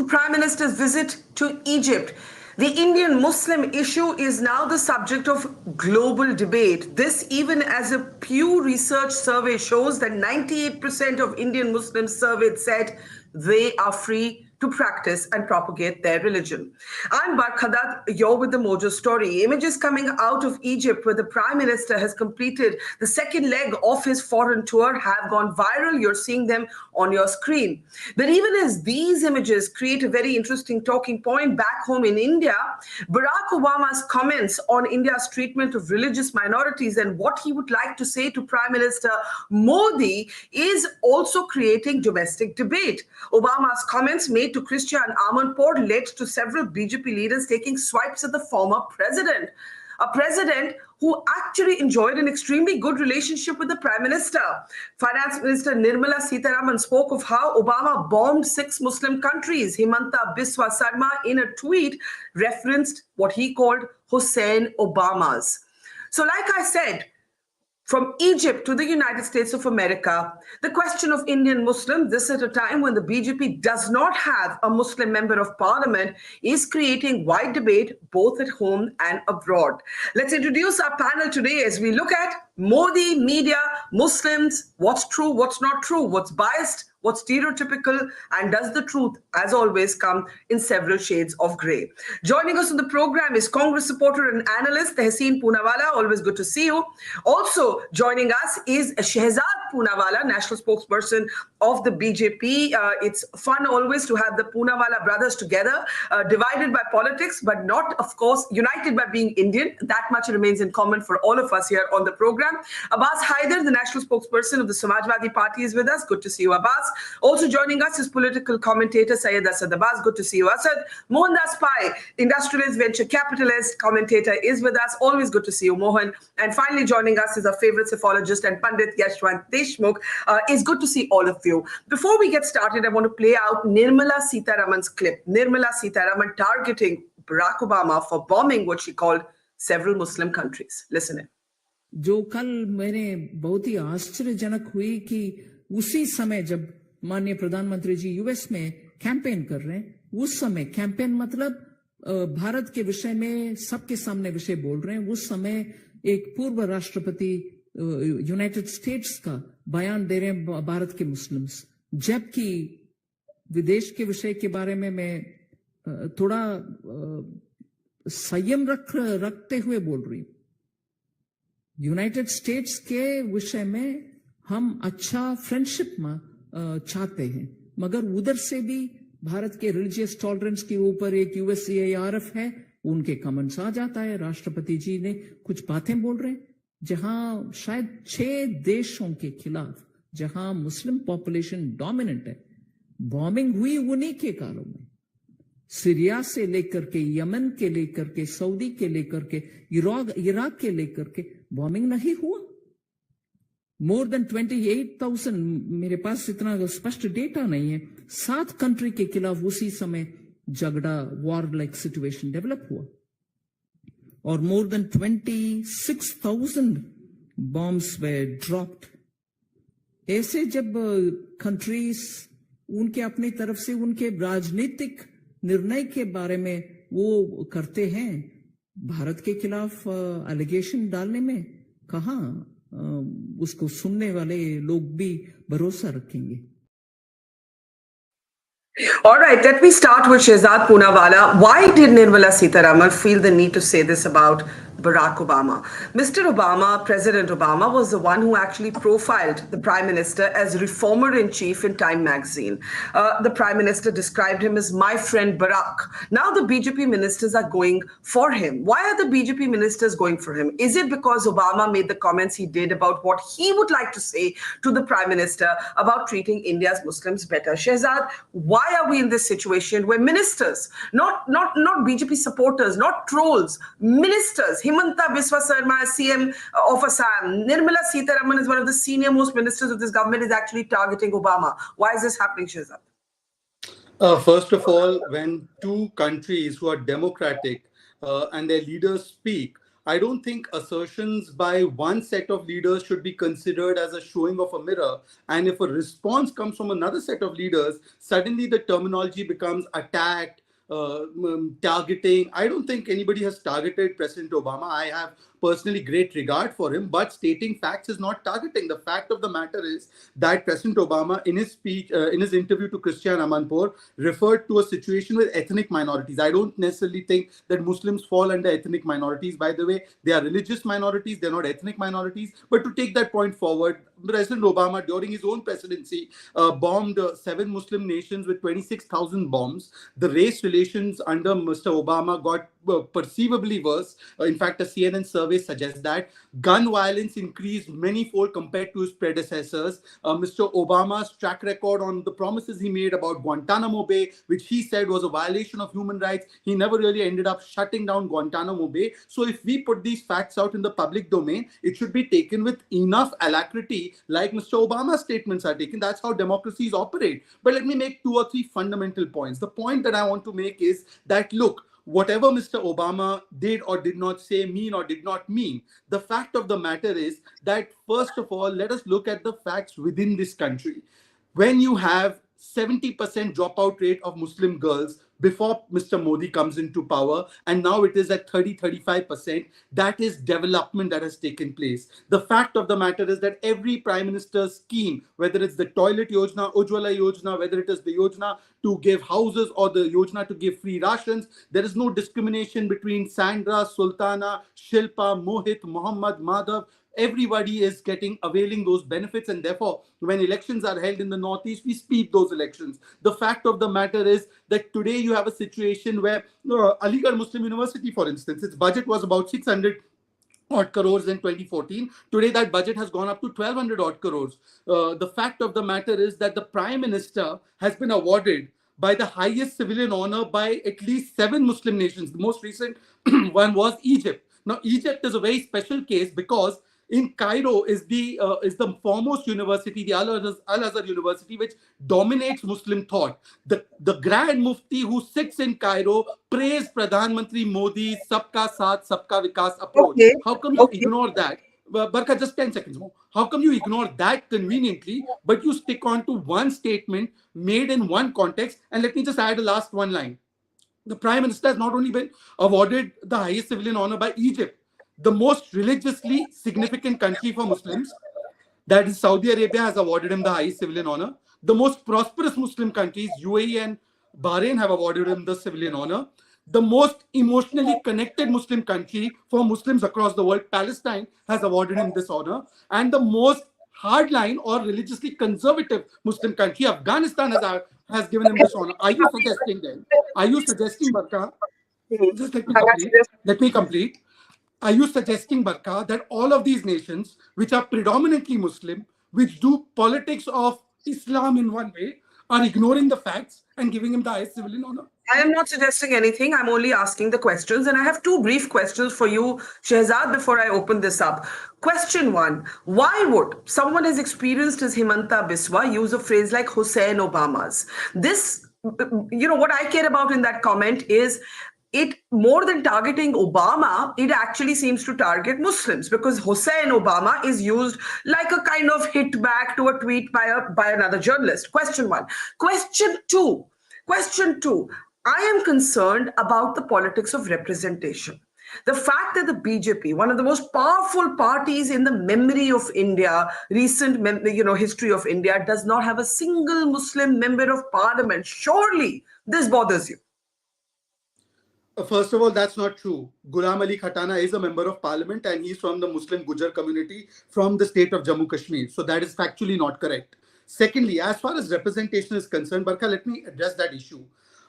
the Prime Minister's visit to Egypt. The Indian Muslim issue is now the subject of global debate. This even as a Pew Research survey shows that 98% of Indian Muslims surveyed said they are free to practice and propagate their religion. I'm Barkha Dutt, you're with the Mojo story. Images coming out of Egypt where the Prime Minister has completed the second leg of his foreign tour have gone viral. You're seeing them on your screen. But even as these images create a very interesting talking point back home in India, Barack Obama's comments on India's treatment of religious minorities and what he would like to say to Prime Minister Modi is also creating domestic debate. Obama's comments made to Christian Amanpour led to several BJP leaders taking swipes at the former president. A president who actually enjoyed an extremely good relationship with the Prime Minister. Finance Minister Nirmala Sitharaman spoke of how Obama bombed 6 Muslim countries. Himanta Biswa Sarma, in a tweet, referenced what he called Hussein Obamas. So like I said, from Egypt to the United States of America, the question of Indian Muslims, this at a time when the BJP does not have a Muslim member of parliament, is creating wide debate both at home and abroad. Let's introduce our panel today as we look at Modi, media, Muslims, what's true, what's not true, what's biased, what's stereotypical, and does the truth, as always, come in several shades of grey. Joining us on the program is Congress supporter and analyst Tehseen Poonawalla. Always good to see you. Also joining us is Shehzad Poonawalla, national spokesperson of the BJP. It's fun always to have the Poonawalla brothers together, divided by politics, but not, of course, united by being Indian. That much remains in common for all of us here on the program. Abbas Haider, the national spokesperson of the Samajwadi Party, is with us. Good to see you, Abbas. Also joining us is political commentator Syed Asad Abbas. Good to see you, Asad. Mohandas Pai, industrialist, venture capitalist, commentator, is with us. Always good to see you, Mohan. And finally joining us is our favorite psephologist and Pandit Yashwant Deshmukh. It's good to see all of you. Before we get started, I want to play out Nirmala Sitharaman's clip. Nirmala Sitharaman targeting Barack Obama for bombing what she called several Muslim countries. Listen in. जो कल मैंने बहुत ही आश्चर्यजनक हुई कि उसी समय जब माननीय प्रधानमंत्री जी यूएस में कैंपेन कर रहे हैं, उस समय कैंपेन मतलब भारत के विषय में सबके सामने विषय बोल रहे हैं, उस समय एक पूर्व राष्ट्रपति यूनाइटेड स्टेट्स का बयान दे रहे हैं भारत के मुस्लिम्स, जबकि विदेश के विषय के बारे में मैं थोड़ा संयम रखते हुए बोल रही हूं. यूनाइटेड स्टेट्स के विषय में हम अच्छा फ्रेंडशिप चाहते हैं, मगर उधर से भी भारत के रिलीजियस टॉलरेंस के ऊपर एक यूएससीआईआरएफ है, उनके कमेंट्स आ जाता है. राष्ट्रपति जी ने कुछ बातें बोल रहे हैं जहां शायद 6 देशों के खिलाफ, जहां मुस्लिम पॉपुलेशन डोमिनेंट है, बॉम्बिंग हुई उन्हीं के कालों में. सीरिया से लेकर के, यमन के लेकर के, सऊदी के लेकर के, इराक के लेकर के बॉम्बिंग नहीं हुआ. मोर देन 28,000, मेरे पास इतना स्पष्ट डेटा नहीं है, 7 कंट्री के खिलाफ उसी समय झगड़ा, वॉर लाइक सिचुएशन डेवलप हुआ. और मोर देन 26,000 बॉम्ब्स वे ड्रॉप्ड. ऐसे जब कंट्रीज उनके अपनी तरफ से उनके राजनीतिक निर्णय के बारे में वो करते हैं, भारत के खिलाफ एलिगेशन डालने में कहां उसको सुनने वाले लोग भी भरोसा रखेंगे. All right, let me start with Shehzad Poonawalla. Why did Nirmala Sitharaman feel the need to say this about Barack Obama? Mr. Obama, President Obama, was the one who actually profiled the Prime Minister as reformer-in-chief in Time magazine. The Prime Minister described him as my friend Barack. Now the BJP ministers are going for him. Why are the BJP ministers going for him? Is it because Obama made the comments he did about what he would like to say to the Prime Minister about treating India's Muslims better? Shehzad, why are we in this situation where ministers, not BJP supporters, not trolls, ministers, Himanta Biswa Sarma, CM of Assam, Nirmala Sitharaman is one of the senior most ministers of this government, is actually targeting Obama. Why is this happening, Shehzad? First of all, when 2 countries who are democratic and their leaders speak, I don't think assertions by one set of leaders should be considered as a showing of a mirror. And if a response comes from another set of leaders, suddenly the terminology becomes attacked, targeting. I don't think anybody has targeted President Obama. I have personally great regard for him, but stating facts is not targeting. The fact of the matter is that President Obama, in his speech, in his interview to Christian Amanpour, referred to a situation with ethnic minorities. I don't necessarily think that Muslims fall under ethnic minorities. By the way, they are religious minorities, they're not ethnic minorities. But to take that point forward, President Obama, during his own presidency, bombed 7 Muslim nations with 26,000 bombs. The race relations under Mr. Obama got perceivably worse. In fact, a CNN survey suggests that gun violence increased many-fold compared to his predecessors. Mr. Obama's track record on the promises he made about Guantanamo Bay, which he said was a violation of human rights, he never really ended up shutting down Guantanamo Bay. So if we put these facts out in the public domain, it should be taken with enough alacrity, like Mr. Obama's statements are taken. That's how democracies operate. But let me make 2 or 3 fundamental points. The point that I want to make is that, look, whatever Mr. Obama did or did not say, mean or did not mean, the fact of the matter is that, first of all, let us look at the facts within this country. When you have 70% dropout rate of Muslim girls before Mr. Modi comes into power, and now it is at 30-35%. That is development that has taken place. The fact of the matter is that every Prime Minister's scheme, whether it's the toilet Yojana, Ujjwala Yojana, whether it is the Yojana to give houses or the Yojana to give free rations, there is no discrimination between Sandra, Sultana, Shilpa, Mohit, Muhammad, Madhav. Everybody is availing those benefits, and therefore when elections are held in the Northeast, we speed those elections. The fact of the matter is that today you have a situation where Aligarh Muslim University, for instance, its budget was about 600 odd crores in 2014. Today that budget has gone up to 1200 odd crores. The fact of the matter is that the Prime Minister has been awarded by the highest civilian honor by at least 7 Muslim nations. The most recent one was Egypt. Now, Egypt is a very special case because in Cairo is the foremost university, the Al-Azhar University, which dominates Muslim thought. The Grand Mufti who sits in Cairo praised Pradhan Mantri Modi's Sabka Saath, Sabka Vikas approach. Okay. How come you ignore that? Barkha, just 10 seconds more. How come you ignore that conveniently, but you stick on to one statement made in one context? And let me just add a last one line. The Prime Minister has not only been awarded the highest civilian honor by Egypt, the most religiously significant country for Muslims, that is Saudi Arabia, has awarded him the highest civilian honor. The most prosperous Muslim countries, UAE and Bahrain, have awarded him the civilian honor. The most emotionally connected Muslim country for Muslims across the world, Palestine, has awarded him this honor. And the most hardline or religiously conservative Muslim country, Afghanistan, has given him this honor. Are you suggesting, Barkha, just let me complete. Are you suggesting, Barkha, that all of these nations, which are predominantly Muslim, which do politics of Islam in one way, are ignoring the facts and giving him the highest civilian honor? I am not suggesting anything. I'm only asking the questions. And I have 2 brief questions for you, Shehzad, before I open this up. Question 1. Why would someone as experienced as Himanta Biswa use a phrase like Hussein Obama's? This, what I care about in that comment is it, more than targeting Obama, it actually seems to target Muslims, because Hussein Obama is used like a kind of hit back to a tweet by another journalist. Question 1. Question 2. I am concerned about the politics of representation. The fact that the BJP, one of the most powerful parties in the memory of India, recent history of India, does not have a single Muslim member of parliament. Surely this bothers you. First of all, that's not true. Ghulam Ali Khatana is a member of parliament and he's from the Muslim Gujar community from the state of Jammu Kashmir. So that is factually not correct. Secondly, as far as representation is concerned, Barkha, let me address that issue.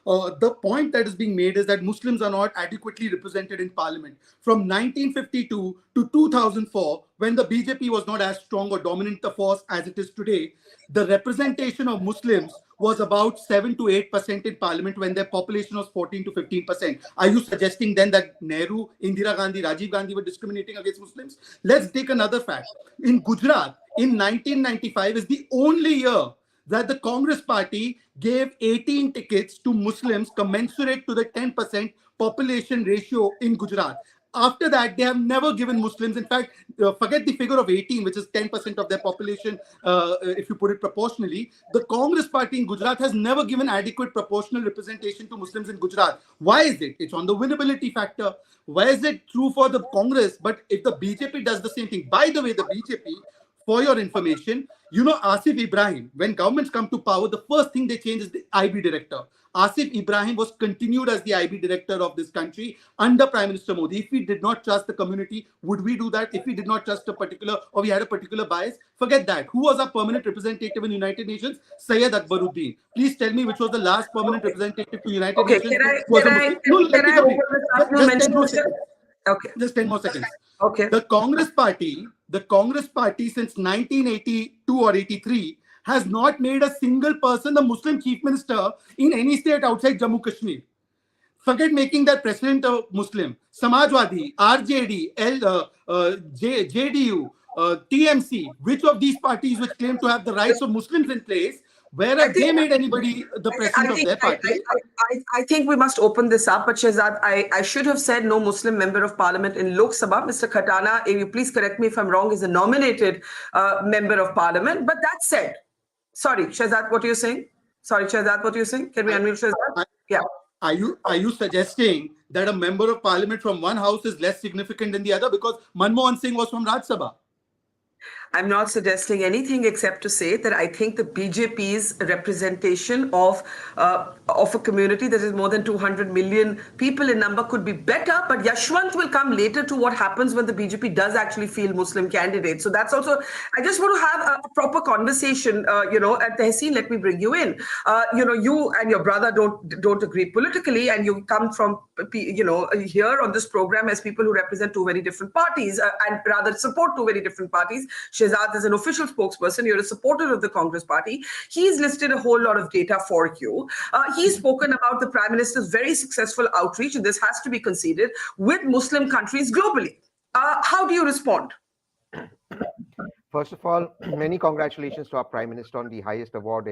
The point that is being made is that Muslims are not adequately represented in parliament. From 1952 to 2004, when the BJP was not as strong or dominant a force as it is today, the representation of Muslims was about 7 to 8% in parliament when their population was 14 to 15%. Are you suggesting then that Nehru, Indira Gandhi, Rajiv Gandhi were discriminating against Muslims? Let's take another fact. In Gujarat, in 1995 is the only year that the Congress party gave 18 tickets to Muslims commensurate to the 10% population ratio in Gujarat. After that, they have never given Muslims, in fact, forget the figure of 18, which is 10% of their population, if you put it proportionally. The Congress party in Gujarat has never given adequate proportional representation to Muslims in Gujarat. Why is it? It's on the winnability factor. Why is it true for the Congress? But if the BJP does the same thing, by the way, the BJP, for your information, you know, Asif Ibrahim, when governments come to power, the first thing they change is the IB director. Asif Ibrahim was continued as the IB director of this country under Prime Minister Modi. If we did not trust the community, would we do that? If we did not trust a particular, or we had a particular bias, forget that. Who was our permanent representative in United Nations? Syed Akbaruddin. Please tell me which was the last permanent representative to United Okay, Nations who was a Muslim. No, let me open complete. this up? You Just 10 mentioned more Mr. seconds. Okay. Just 10 more seconds. Okay. The Congress Party since 1982 or 83 has not made a single person the Muslim chief minister in any state outside Jammu Kashmir. Forget making that president a Muslim. Samajwadi, RJD, JDU, TMC, which of these parties which claim to have the rights of Muslims in place, where have they made anybody the president of their party? I think we must open this up, but Shehzad, I should have said no Muslim member of parliament in Lok Sabha. Mr. Khatana, if you please correct me if I'm wrong, is a nominated member of parliament. But that said, sorry, Shehzad, what are you saying? Sorry, Shehzad, what are you saying? Can we unmute Shehzad? Yeah. Are you suggesting that a member of parliament from one house is less significant than the other because Manmohan Singh was from Rajya Sabha? I'm not suggesting anything except to say that I think the BJP's representation of a community that is more than 200 million people in number could be better, but Yashwant will come later to what happens when the BJP does actually field Muslim candidates. So that's also, I just want to have a proper conversation, at Tehseen, let me bring you in. You and your brother don't agree politically, and you come from, here on this program as people who represent two very different parties, and rather support two very different parties. Shehzad is an official spokesperson. You're a supporter of the Congress party. He's listed a whole lot of data for you. He's spoken about the Prime Minister's very successful outreach, and this has to be conceded, with Muslim countries globally. How do you respond? First of all, many congratulations to our Prime Minister on the highest award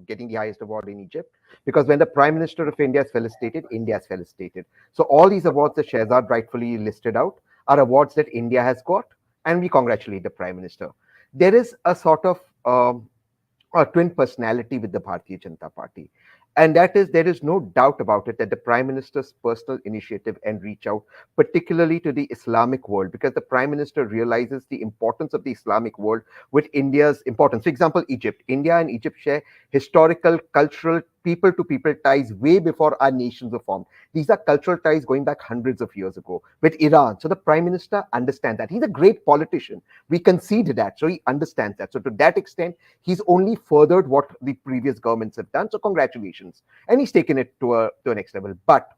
getting the highest award in Egypt. Because when the Prime Minister of India is felicitated, India is felicitated. So all these awards that Shehzad rightfully listed out are awards that India has got, and we congratulate the Prime Minister. There is a sort of a twin personality with the Bharatiya Janata Party. And that is, there is no doubt about it that the Prime Minister's personal initiative and reach out, particularly to the Islamic world, because the Prime Minister realizes the importance of the Islamic world with India's importance. For example, Egypt. India and Egypt share historical, cultural, people-to-people ties way before our nations were formed. These are cultural ties going back hundreds of years ago with Iran. So the Prime Minister understands that. He's a great politician. We conceded that. So he understands that. So to that extent, he's only furthered what the previous governments have done. So congratulations. And he's taken it to a next level. But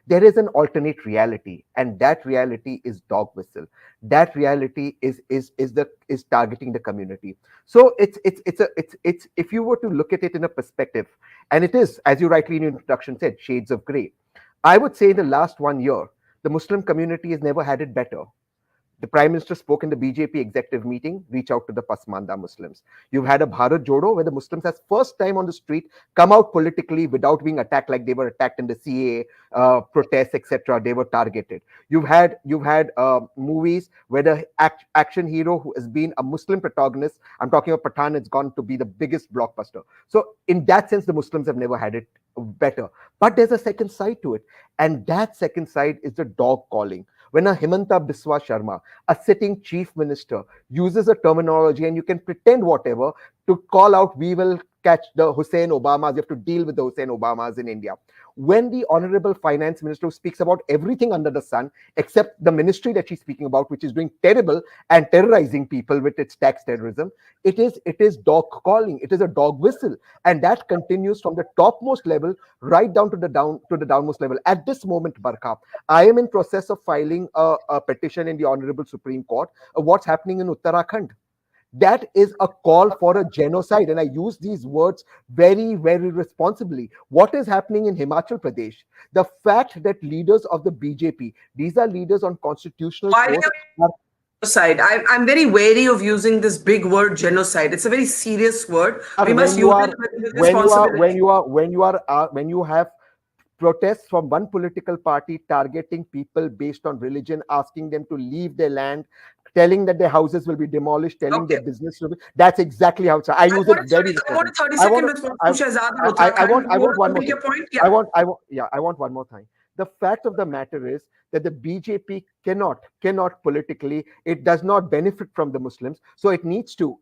there is an alternate reality, and that reality is dog whistle. That reality is targeting the community. So it's if you were to look at it in a perspective, and it is, as you rightly in your introduction said, shades of gray. I would say in the last 1 year, the Muslim community has never had it better. The Prime Minister spoke in the BJP executive meeting, reach out to the Pasmanda Muslims. You've had a Bharat Jodo where the Muslims has first time on the street come out politically without being attacked like they were attacked in the CAA protests, etc. They were targeted. You've had movies where the action hero who has been a Muslim protagonist, I'm talking about Pathan, has gone to be the biggest blockbuster. So in that sense, the Muslims have never had it better. But there's a second side to it. And that second side is the dog calling. When a Himanta Biswa Sharma, a sitting chief minister, uses a terminology, and you can pretend whatever to call out, we will catch the Hussein Obamas, you have to deal with the Hussein Obamas in India. When the honorable finance minister speaks about everything under the sun, except the ministry that she's speaking about, which is doing terrible and terrorizing people with its tax terrorism, it is dog calling, it is a dog whistle. And that continues from the topmost level right down to the downmost level. At this moment, Barkha, I am in process of filing a petition in the Honorable Supreme Court of what's happening in Uttarakhand. That is a call for a genocide. And I use these words very, very responsibly. What is happening in Himachal Pradesh? The fact that leaders of the BJP, these are leaders on constitutional genocide. I'm very wary of using this big word genocide. It's a very serious word. We must use it with responsibility. When you have protests from one political party targeting people based on religion, asking them to leave their land, telling that their houses will be demolished, telling their Okay. business will be. That's exactly how it's. I use it very I want respectfully. a 30 I second want. response I, to Shehzad and I Uttarakhand. want. I You want want one to more make thing. your point? Yeah. I want one more thing. The fact of the matter is that the BJP cannot politically, it does not benefit from the Muslims, so it needs to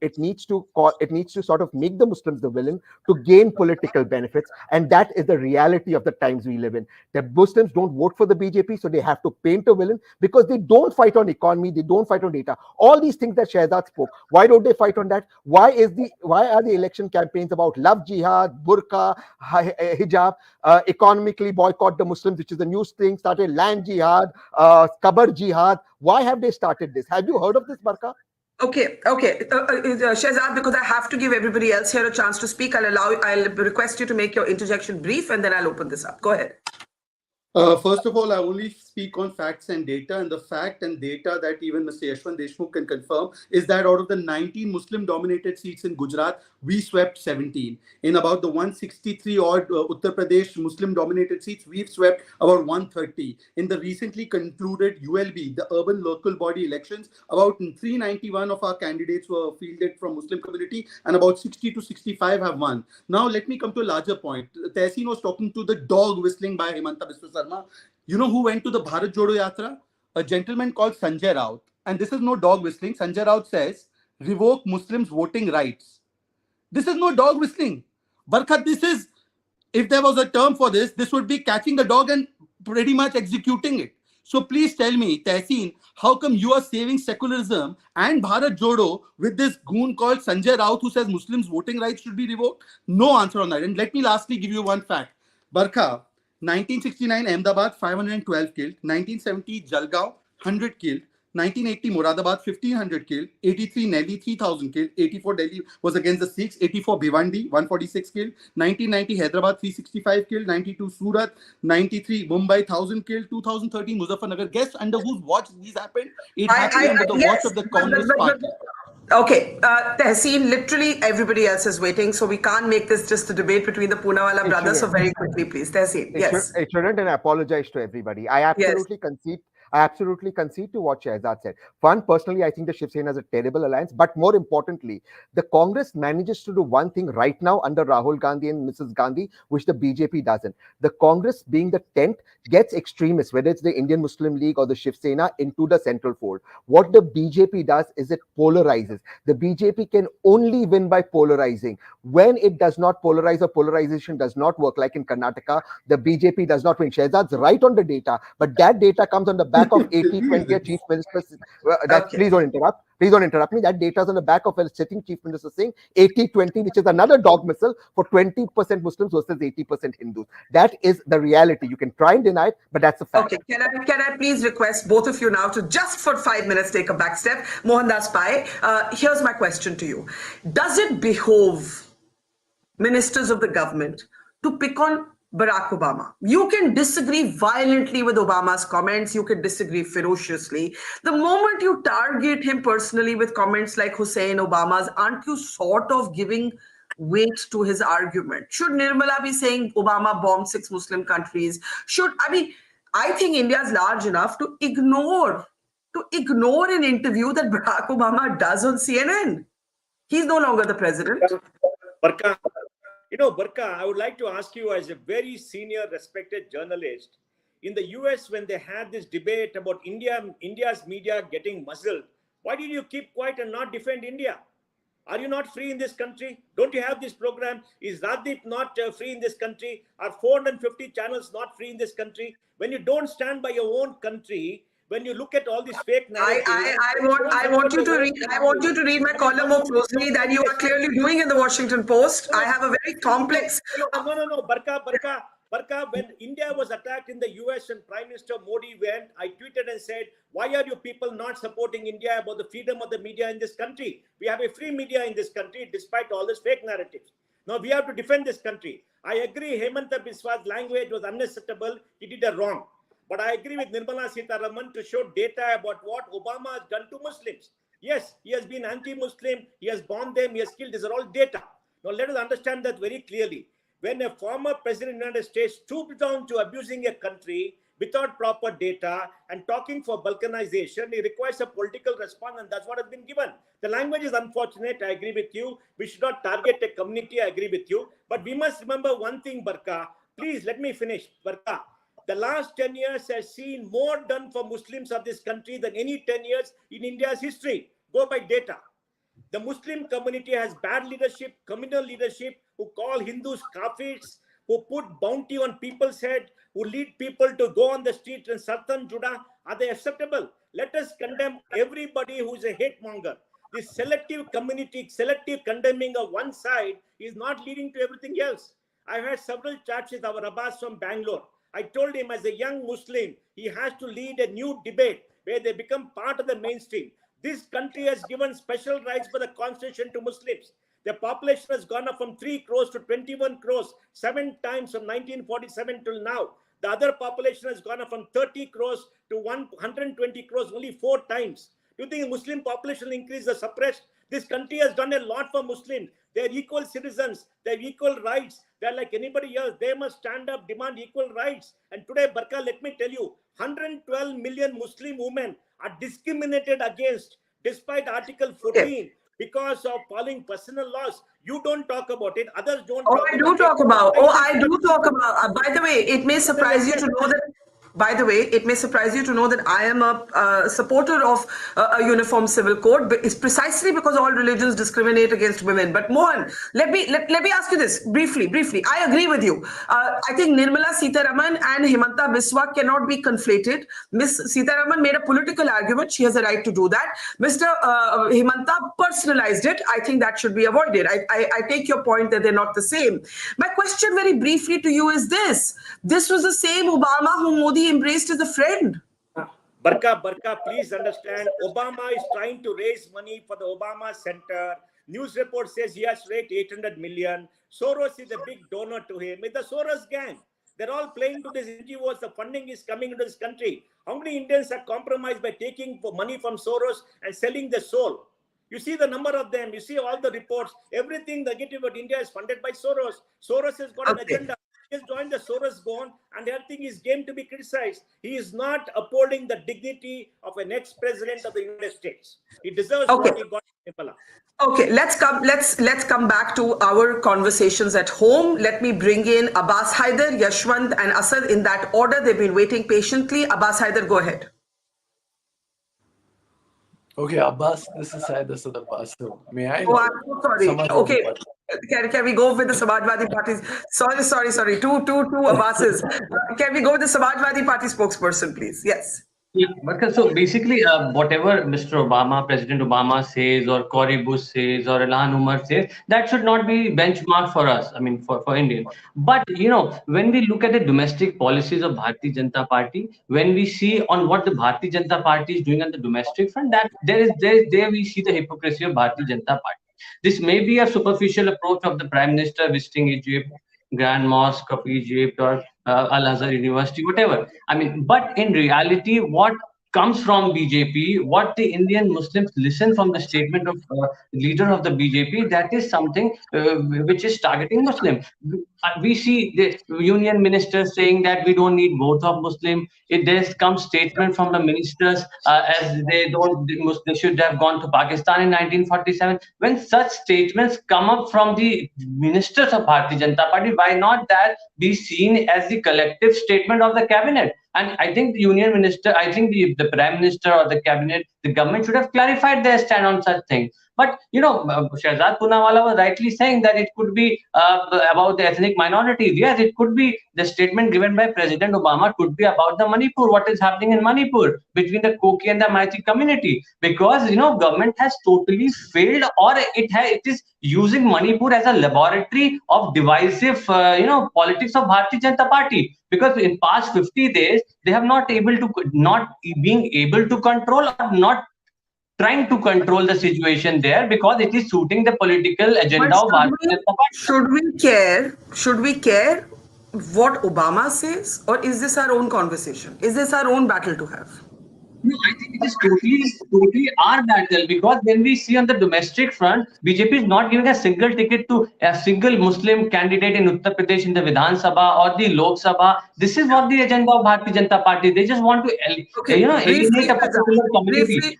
sort of make the Muslims the villain to gain political benefits, and that is the reality of the times we live in. The Muslims don't vote for the BJP, so they have to paint a villain because they don't fight on economy, they don't fight on data. All these things that Shehzad spoke, why don't they fight on that? Why are the election campaigns about love jihad, burqa, hijab, economically boycott the Muslims, which is a new thing, started land jihad, kabar jihad? Why have they started this? Have you heard of this, Barkha? Okay. Shehzad, because I have to give everybody else here a chance to speak, I'll request you to make your interjection brief and then I'll open this up. Go ahead. First of all, I only speak on facts and data, and the fact and data that even Mr. Yashwant Deshmukh can confirm is that out of the 19 Muslim-dominated seats in Gujarat, we swept 17. In about the 163 odd Uttar Pradesh Muslim-dominated seats, we've swept about 130. In the recently concluded ULB, the urban local body elections, about 391 of our candidates were fielded from Muslim community, and about 60 to 65 have won. Now, let me come to a larger point. Tehseen was talking to the dog whistling by Himanta Biswa Sarma. You know who went to the Bharat Jodo Yatra? A gentleman called Sanjay Raut. And this is no dog whistling. Sanjay Raut says, revoke Muslims' voting rights. This is no dog whistling. Barkha, this is, if there was a term for this, this would be catching the dog and pretty much executing it. So please tell me, Tehseen, how come you are saving secularism and Bharat Jodo with this goon called Sanjay Raut who says Muslims' voting rights should be revoked? No answer on that. And let me lastly give you one fact. Barkha, 1969 Ahmedabad 512 killed, 1970 Jalgaon 100 killed, 1980 Moradabad 1500 killed, 83 Delhi 3000 killed, 84 Delhi was against the Sikhs, 84 Bhiwandi 146 killed, 1990 Hyderabad 365 killed, 92 Surat, 93 Mumbai 1000 killed, 2013 Muzaffarnagar. Guess under whose watch these happened? It happened under the watch of the Communist Party. Okay, Tehseen, literally everybody else is waiting, so we can't make this just a debate between the Poonawalla brothers. So very quickly, please, Tehseen. Yes. It shouldn't, and I apologize to everybody. I absolutely concede to what Shehzad said. One, personally, I think the Shiv Sena is a terrible alliance. But more importantly, the Congress manages to do one thing right now under Rahul Gandhi and Mrs. Gandhi, which the BJP doesn't. The Congress, being the tent, gets extremists, whether it's the Indian Muslim League or the Shiv Sena, into the central fold. What the BJP does is it polarizes. The BJP can only win by polarizing. When it does not polarize or polarization does not work, like in Karnataka, the BJP does not win. Shehzad's right on the data, but that data comes on the back of 80-20 chief minister. Please don't interrupt. Please don't interrupt me. That data is on the back of a sitting chief minister saying 80-20, which is another dog missile for 20% Muslims versus 80% Hindus. That is the reality. You can try and deny it, but that's a fact. Okay, can I please request both of you now to just for 5 minutes take a back step? Mohandas Pai, here's my question to you. Does it behove ministers of the government to pick on Barack Obama? You can disagree violently with Obama's comments. You can disagree ferociously. The moment you target him personally with comments like Hussein Obama's, aren't you sort of giving weight to his argument? Should Nirmala be saying Obama bombed 6 Muslim countries? I think India is large enough to ignore an interview that Barack Obama does on CNN. He's no longer the president. Barkha, Barkha, I would like to ask you, as a very senior, respected journalist, in the US, when they had this debate about India's media getting muzzled, why did you keep quiet and not defend India? Are you not free in this country? Don't you have this program? Is Radip not free in this country? Are 450 channels not free in this country? When you don't stand by your own country, when you look at all these fake narratives, I want you to read my column more closely than you are clearly doing in the Washington Post. I have a very complex. No, Barkha, when India was attacked in the US and Prime Minister Modi went, I tweeted and said, why are you people not supporting India about the freedom of the media in this country? We have a free media in this country despite all these fake narratives. Now we have to defend this country. I agree Hemanta Biswa's language was unacceptable. He did a wrong. But I agree with Nirmala Sitharaman to show data about what Obama has done to Muslims. Yes, he has been anti-Muslim. He has bombed them. He has killed. These are all data. Now let us understand that very clearly. when a former president of the United States stooped down to abusing a country without proper data and talking for balkanization, it requires a political response, and that's what has been given. The language is unfortunate, I agree with you. We should not target a community, I agree with you. But we must remember one thing, Barkha. Please, let me finish, Barkha. The last 10 years has seen more done for Muslims of this country than any 10 years in India's history. Go by data. The Muslim community has bad leadership, communal leadership, who call Hindus kafirs, who put bounty on people's head, who lead people to go on the street and Sultan Judah. Are they acceptable? Let us condemn everybody who is a hate monger. This selective community, selective condemning of one side is not leading to everything else. I've had several chats with our Abbas from Bangalore. I told him as a young Muslim, he has to lead a new debate where they become part of the mainstream. This country has given special rights by the constitution to Muslims. The population has gone up from 3 crores to 21 crores, 7 times from 1947 till now. The other population has gone up from 30 crores to 120 crores, only 4 times. Do you think the Muslim population will increase or suppressed? This country has done a lot for Muslims. They're equal citizens. They have equal rights. They're like anybody else. They must stand up, demand equal rights. And today, Barkha, let me tell you, 112 million Muslim women are discriminated against despite Article 14 because of following personal laws. You don't talk about it. Others don't talk about it. I do talk about. By the way, it may surprise you to know that. By the way, it may surprise you to know that I am a supporter of a uniform civil code, but it's precisely because all religions discriminate against women. But Mohan, let me ask you this briefly. I agree with you. I think Nirmala Sitharaman and Himanta Biswa cannot be conflated. Ms. Sitharaman made a political argument. She has a right to do that. Mr. Himanta personalized it. I think that should be avoided. I take your point that they're not the same. My question very briefly to you is this. This was the same Obama whom Modi embraced as a friend. Barkha, please understand, Obama is trying to raise money for the Obama Center. News report says he has raised 800 million. Soros is a big donor to him. It's the Soros gang. They're all playing to these NGOs. The funding is coming into this country. How many Indians are compromised by taking money from Soros and selling their soul? You see the number of them. You see all the reports. Everything negative about India is funded by Soros. Soros has got an agenda. He has joined the Soros gone, and everything is game to be criticized. He is not upholding the dignity of an ex-president of the United States. He deserves what he got in Nepal. Okay, let's come back to our conversations at home. Let me bring in Abbas Haider, Yashwant, and Asad in that order. They've been waiting patiently. Abbas Haider, go ahead. Okay, Abbas, this is Syed Asad Abbas. So may I? Oh, I'm so sorry. Okay, can we go with the Samajwadi Party's? Sorry. Two Abbases. Can we go with the Samajwadi Party spokesperson, please? Yes. Yeah, because so basically, whatever Mr. Obama, President Obama says, or Cory Bush says, or Ilhan Umar says, that should not be benchmark for us. I mean, for Indians. But when we look at the domestic policies of Bharatiya Janata Party, when we see on what the Bharatiya Janata Party is doing on the domestic front, that there we see the hypocrisy of Bharatiya Janata Party. This may be a superficial approach of the Prime Minister visiting Egypt, Grand Mosque of Egypt, or Al-Azhar University, whatever. I mean, but in reality, what comes from BJP, what the Indian Muslims listen from the statement of leader of the BJP, that is something which is targeting Muslim. We see the union ministers saying that we don't need both of Muslim. There comes statement from the ministers as they should have gone to Pakistan in 1947. When such statements come up from the ministers of Bharatiya Janata Party, why not that be seen as the collective statement of the cabinet? And I think the union minister, I think the prime minister or the cabinet, the government should have clarified their stand on such things. But Shehzad Poonawala was rightly saying that it could be about the ethnic minorities. Yes, it could be. The statement given by President Obama could be about the Manipur, what is happening in Manipur between the Koki and the Meitei community, because government has totally failed, or it is using Manipur as a laboratory of divisive politics of Bharatiya Janata Party. Because in past 50 days they have not being able to control, or not trying to control the situation there, because it is suiting the political agenda of Bharatiya Janata Party. Should we care what Obama says, or is this our own conversation? Is this our own battle to have? No, I think it is totally our battle, because when we see on the domestic front, BJP is not giving a single ticket to a single Muslim candidate in Uttar Pradesh in the Vidhan Sabha or the Lok Sabha. This is what the agenda of Bharatiya Janata Party. They just want to, Okay, briefly, alienate a particular Shahzad. community.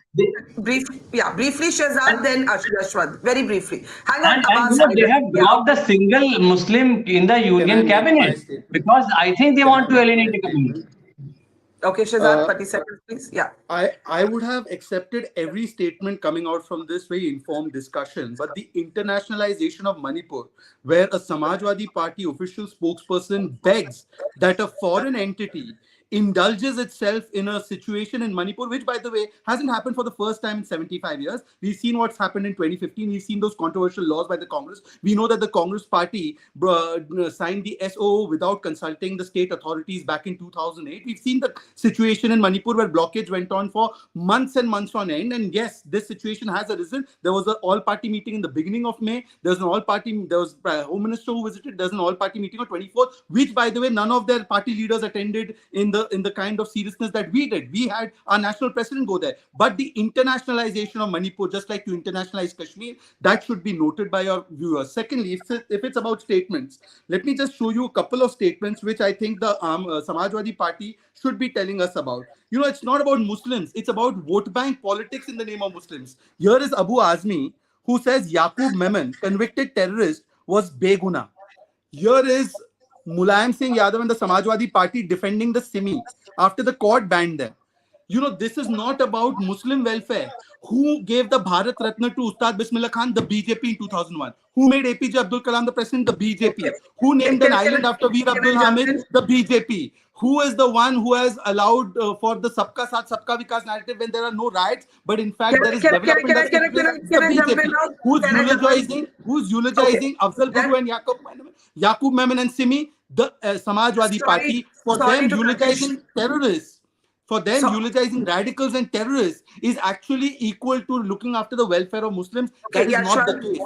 Briefly, Shahzad, then Yashwant. Very briefly. Hang on, And Abbas. they have dropped a single Muslim in the Can I union make my cabinet statement? because I think they Can I want to make alienate my the community. statement? Okay, Shahzad, 30 seconds, please. Yeah. I would have accepted every statement coming out from this very informed discussion, but the internationalization of Manipur, where a Samajwadi Party official spokesperson begs that a foreign entity indulges itself in a situation in Manipur, which, by the way, hasn't happened for the first time in 75 years. We've seen what's happened in 2015. We've seen those controversial laws by the Congress. We know that the Congress party signed the SOO without consulting the state authorities back in 2008. We've seen the situation in Manipur where blockage went on for months and months on end. And yes, this situation has arisen. There was an all-party meeting in the beginning of May. There was a home minister who visited. There's an all-party meeting on 24th, which, by the way, none of their party leaders attended in the kind of seriousness that we did. We had our national president go there. But the internationalization of Manipur, just like to internationalize Kashmir, that should be noted by our viewers. Secondly, if it's about statements, let me just show you a couple of statements which I think the Samajwadi Party should be telling us about. You know, it's not about Muslims. It's about vote bank politics in the name of Muslims. Here is Abu Azmi, who says Yaqub Memon, convicted terrorist, was beguna. Here is Mulayam Singh Yadav and the Samajwadi Party defending the Simi after the court banned them. You know, this is not about Muslim welfare. Who gave the Bharat Ratna to Ustad Bismillah Khan? The BJP in 2001. Who made APJ Abdul Kalam the president? The BJP. Okay. Who named an island after Veer Abdul Hamid? The BJP. Who is the one who has allowed for the Sabka Saath Sabka Vikas narrative when there are no riots, but in fact there is development that's taking place? The BJP. Who's eulogizing Afzal Guru and Yaqub Memon and Simi? The Samajwadi Party. For them eulogizing terrorists. For them, eulogizing radicals and terrorists is actually equal to looking after the welfare of Muslims. That is not the case.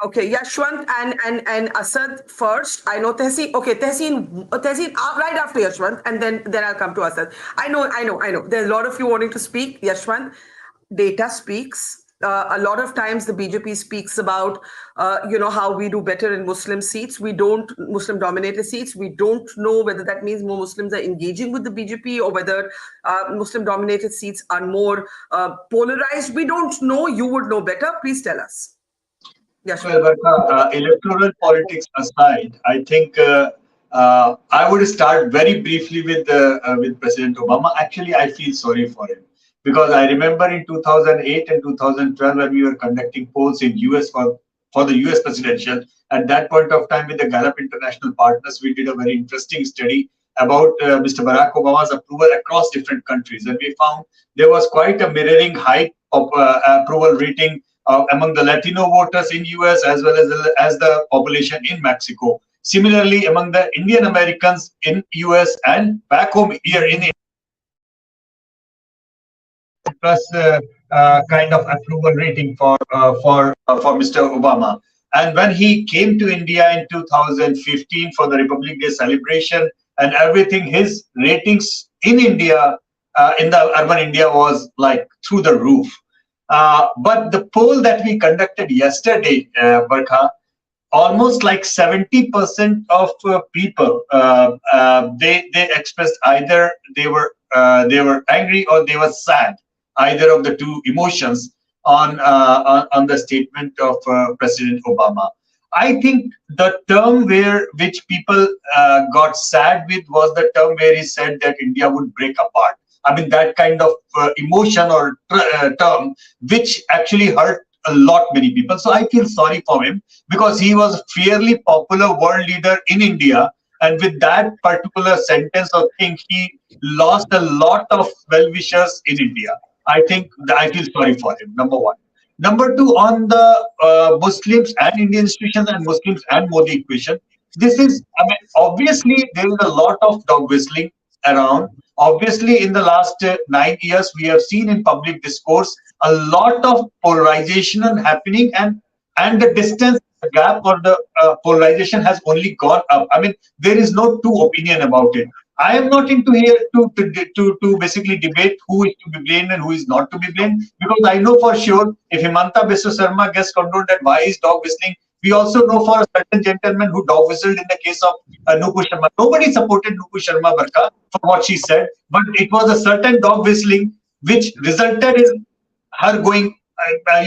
Okay, Yashwant and Asad first. I know Tehseen. Okay, Tehseen, right after Yashwant, and then I'll come to Asad. I know. There's a lot of you wanting to speak. Yashwant, data speaks. A lot of times the BJP speaks about, how we do better in Muslim seats. We don't, Muslim-dominated seats. We don't know whether that means more Muslims are engaging with the BJP or whether Muslim-dominated seats are more polarized. We don't know. You would know better. Please tell us. Yes. Well, but electoral politics aside, I think I would start very briefly with President Obama. Actually, I feel sorry for him, because I remember in 2008 and 2012 when we were conducting polls in US for the US presidential. At that point of time, with the Gallup International Partners, we did a very interesting study about Mr. Barack Obama's approval across different countries, and we found there was quite a mirroring high of approval rating among the Latino voters in US as well as the population in Mexico. Similarly, among the Indian Americans in US and back home here in India, plus kind of approval rating for Mr. Obama. And when he came to India in 2015 for the Republic Day celebration and everything, his ratings in India, in the urban India, was like through the roof. But the poll that we conducted yesterday, Barkha, almost like 70% of people, they expressed either they were angry or they were sad, either of the two emotions on the statement of President Obama. I think the term which people got sad with was the term where he said that India would break apart. I mean, that kind of emotion or term, which actually hurt a lot many people. So I feel sorry for him, because he was a fairly popular world leader in India. And with that particular sentence or thing, he lost a lot of well-wishers in India. I think I feel sorry for him, number one. Number two, on the Muslims and Indian institutions and Muslims and Modi equation, this is, I mean, obviously there is a lot of dog whistling around. Obviously, in the last 9 years, we have seen in public discourse a lot of polarization happening, and the distance, the gap, or the polarization has only gone up. I mean, there is no two opinion about it. I am not into here to basically debate who is to be blamed and who is not to be blamed, because I know for sure if Himanta Biswa Sarma gets condoned and why is dog whistling, we also know for a certain gentleman who dog whistled in the case of Nupu Sharma. Nobody supported Nupu Sharma Barkha for what she said, but it was a certain dog whistling which resulted in her going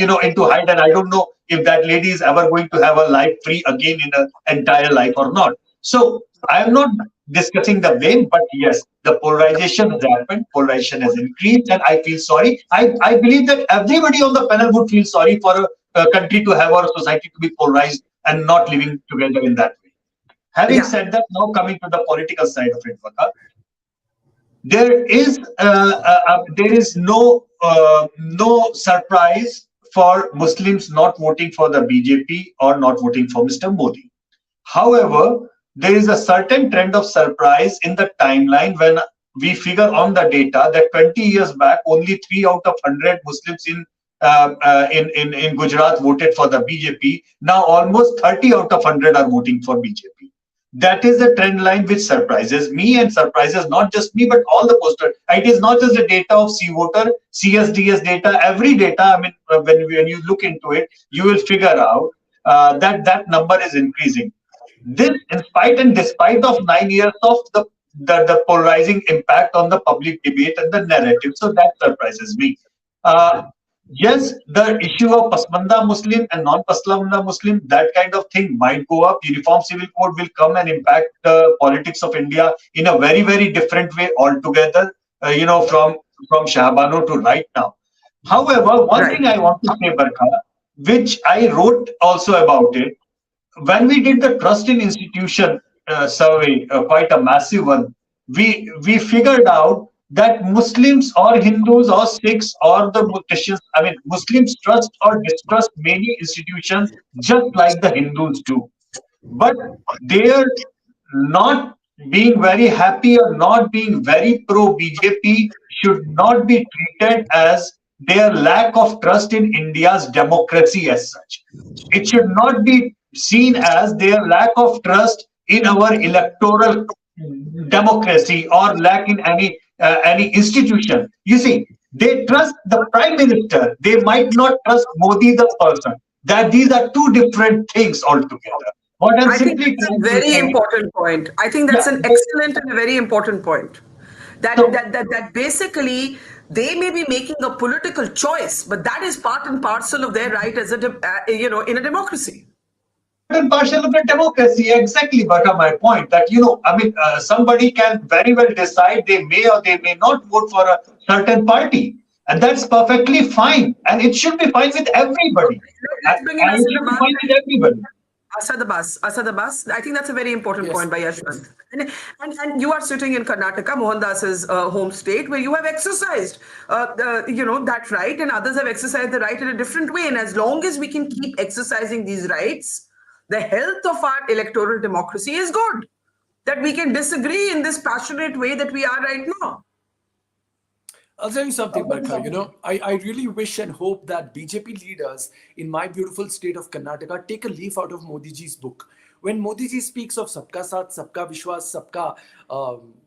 into hide, and I don't know if that lady is ever going to have a life free again in her entire life or not. So I am not discussing the blame, but yes, the polarization has happened, polarization has increased, and I feel sorry. I believe that everybody on the panel would feel sorry for a country to have, or a society to be polarized and not living together in that way. Having said that, now coming to the political side of it, Vakar, there is no surprise for Muslims not voting for the BJP or not voting for Mr. Modi. However, there is a certain trend of surprise in the timeline when we figure on the data that 20 years back, only 3 out of 100 Muslims in Gujarat voted for the BJP. Now almost 30 out of 100 are voting for BJP. That is the trend line which surprises me and surprises not just me, but all the posters. It is not just the data of C-Voter, CSDS data, every data. I mean, when you look into it, you will figure out that number is increasing. This, in spite and despite of 9 years of the polarizing impact on the public debate and the narrative. So that surprises me. Yes, the issue of Pasmanda Muslim and non-Pasmanda Muslim, that kind of thing might go up. Uniform Civil Code will come and impact the politics of India in a very, very different way altogether, from Shahbano to right now. However, one thing I want to say, Barkha, which I wrote also about it, when we did the trust in institution survey, quite a massive one, we figured out that Muslims or Hindus or Sikhs or the Christians, I mean, Muslims trust or distrust many institutions just like the Hindus do. But their not being very happy or not being very pro-BJP should not be treated as their lack of trust in India's democracy as such. It should not be seen as their lack of trust in our electoral democracy or lack in any institution. You see, they trust the prime minister. They might not trust Modi the person. That these are two different things altogether. What I'm simply that's a very important point. I think that's an excellent and a very important point. That basically they may be making a political choice, but that is part and parcel of their right as in a democracy. And partial of the democracy, exactly. But my point that somebody can very well decide they may or they may not vote for a certain party, and that's perfectly fine, and it should be fine with everybody. Let's bring in Asad Abbas. I think that's a very important point by Yashwant. And you are sitting in Karnataka, Mohandas's home state, where you have exercised that right, and others have exercised the right in a different way. And as long as we can keep exercising these rights, the health of our electoral democracy is good. That we can disagree in this passionate way that we are right now. I'll tell you something, Barkha. I really wish and hope that BJP leaders in my beautiful state of Karnataka take a leaf out of Modi ji's book. When Modi ji speaks of Sabka Saath, Sabka Vishwas, Sabka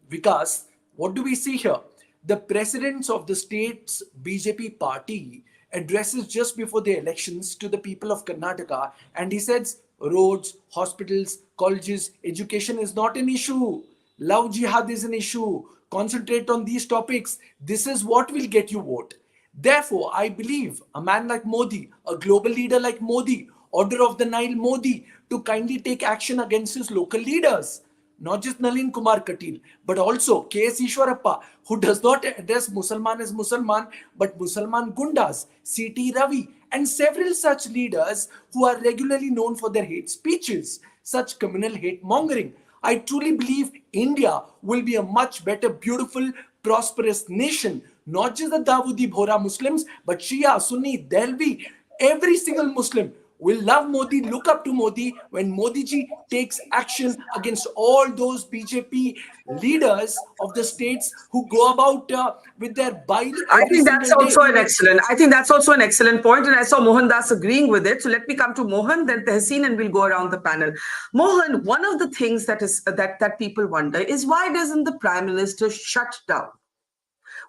Vikas, what do we see here? The presidents of the state's BJP party addresses just before the elections to the people of Karnataka, and he says, roads, hospitals, colleges, education is not an issue. Love jihad is an issue. Concentrate on these topics. This is what will get you vote. Therefore, I believe a man like Modi, a global leader like Modi, Order of the Nile Modi, to kindly take action against his local leaders. Not just Nalin Kumar Katil, but also K.S. Ishwarappa, who does not address Musalman as Musalman, but Musalman Gundas, C.T. Ravi, and several such leaders who are regularly known for their hate speeches, such communal hate mongering. I truly believe India will be a much better, beautiful, prosperous nation. Not just the Dawoodi Bohra Muslims, but Shia, Sunni, Delhi, every single Muslim will love Modi, look up to Modi when Modi ji takes action against all those BJP leaders of the states who go about with their bile I every think that's single day. also an excellent. I think that's also an excellent point, and I saw Mohan Das agreeing with it. So let me come to Mohan, then Tehseen, and we'll go around the panel. Mohan, one of the things that people wonder is, why doesn't the Prime Minister shut down?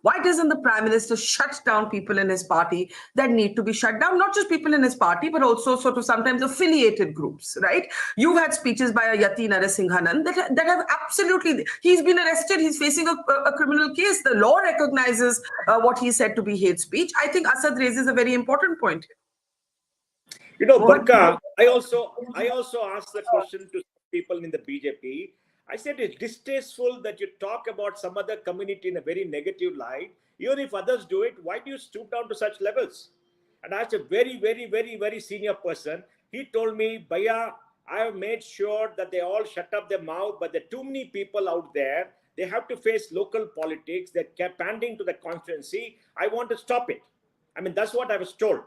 Why doesn't the Prime Minister shut down people in his party that need to be shut down? Not just people in his party, but also sort of sometimes affiliated groups, right? You've had speeches by Yati Narasimhanan that have absolutely, he's been arrested, he's facing a criminal case. The law recognizes what he said to be hate speech. I think Asad raises a very important point. Barkha, I also asked the question to people in the BJP. I said it's distasteful that you talk about some other community in a very negative light. Even if others do it, why do you stoop down to such levels? And I asked a very, very, very, very senior person. He told me, Bhaiya, I have made sure that they all shut up their mouth, but there are too many people out there. They have to face local politics. They're campaigning to the constituency. I want to stop it. I mean, that's what I was told.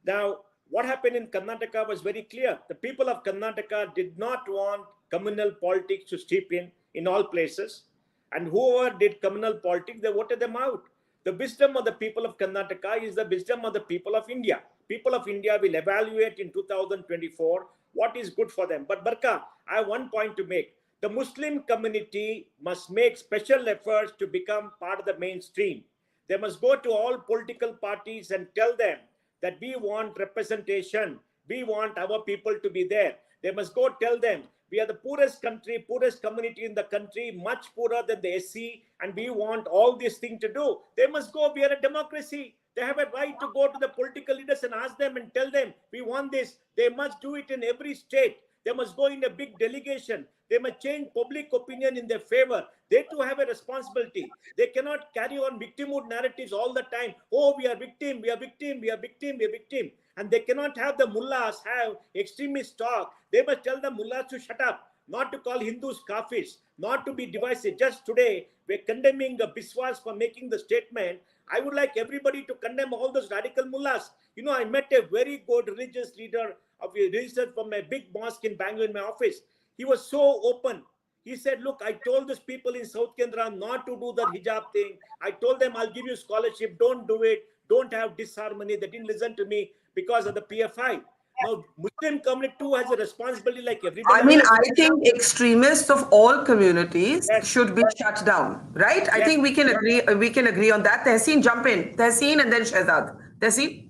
Now, what happened in Karnataka was very clear. The people of Karnataka did not want communal politics to steep in all places. And whoever did communal politics, they voted them out. The wisdom of the people of Karnataka is the wisdom of the people of India. People of India will evaluate in 2024 what is good for them. But Barkha, I have one point to make. The Muslim community must make special efforts to become part of the mainstream. They must go to all political parties and tell them that we want representation. We want our people to be there. They must go tell them, we are the poorest country, poorest community in the country, much poorer than the SC, and we want all this thing to do. They must go, we are a democracy. They have a right to go to the political leaders and ask them and tell them, we want this. They must do it in every state. They must go in a big delegation. They must change public opinion in their favor. They too have a responsibility. They cannot carry on victimhood narratives all the time. Oh, we are victim, we are victim, we are victim, we are victim. And they cannot have the mullahs have extremist talk. They must tell the mullahs to shut up, not to call Hindus kafirs, not to be divisive. Just today, we're condemning Biswas for making the statement. I would like everybody to condemn all those radical mullahs. I met a very good religious leader of a research from a big mosque in Bangalore in my office. He was so open. He said, look, I told those people in South Kendra not to do the hijab thing. I told them, I'll give you scholarship. Don't do it. Don't have disharmony. They didn't listen to me because of the PFI. Now, Muslim community too has a responsibility like everybody. I mean, I think extremists of all communities should be shut down, right? Yes. I think we can agree. We can agree on that. Tehseen, jump in. Tehseen and then Shehzad. Tehseen.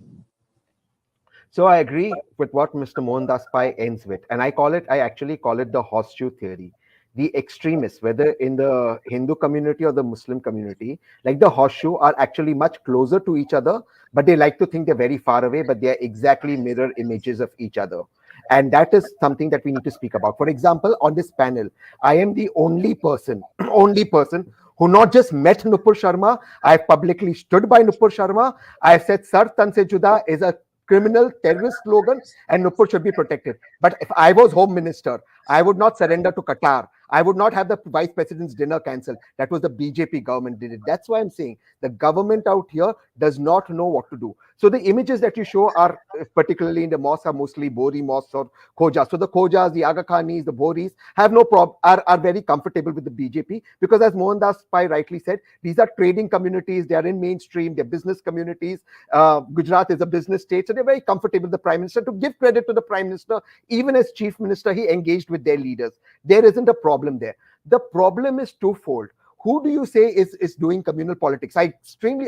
So I agree with what Mr. Mohan Das Pai ends with, and I actually call it the horseshoe theory. The extremists, whether in the Hindu community or the Muslim community, like the horseshoe, are actually much closer to each other, but they like to think they're very far away, but they're exactly mirror images of each other. And that is something that we need to speak about. For example, on this panel, I am the only person who not just met Nupur Sharma, I've publicly stood by Nupur Sharma. I've said Sar Tan Se Juda is a criminal terrorist slogan and Nupur should be protected. But if I was home minister, I would not surrender to Qatar. I would not have the vice president's dinner cancelled. That was the BJP government did it. That's why I'm saying the government out here does not know what to do. So the images that you show are, particularly in the mosques, are mostly Bori mosques or Khojas. So the Khojas, the Aga Khanis, the Boris have no problem, are very comfortable with the BJP because, as Mohan Das Pai rightly said, these are trading communities. They are in mainstream. They're business communities. Gujarat is a business state, so they're very comfortable with the Prime Minister. To give credit to the Prime Minister, even as Chief Minister, he engaged with their leaders. There isn't a problem there. The problem is twofold. Who do you say is doing communal politics? I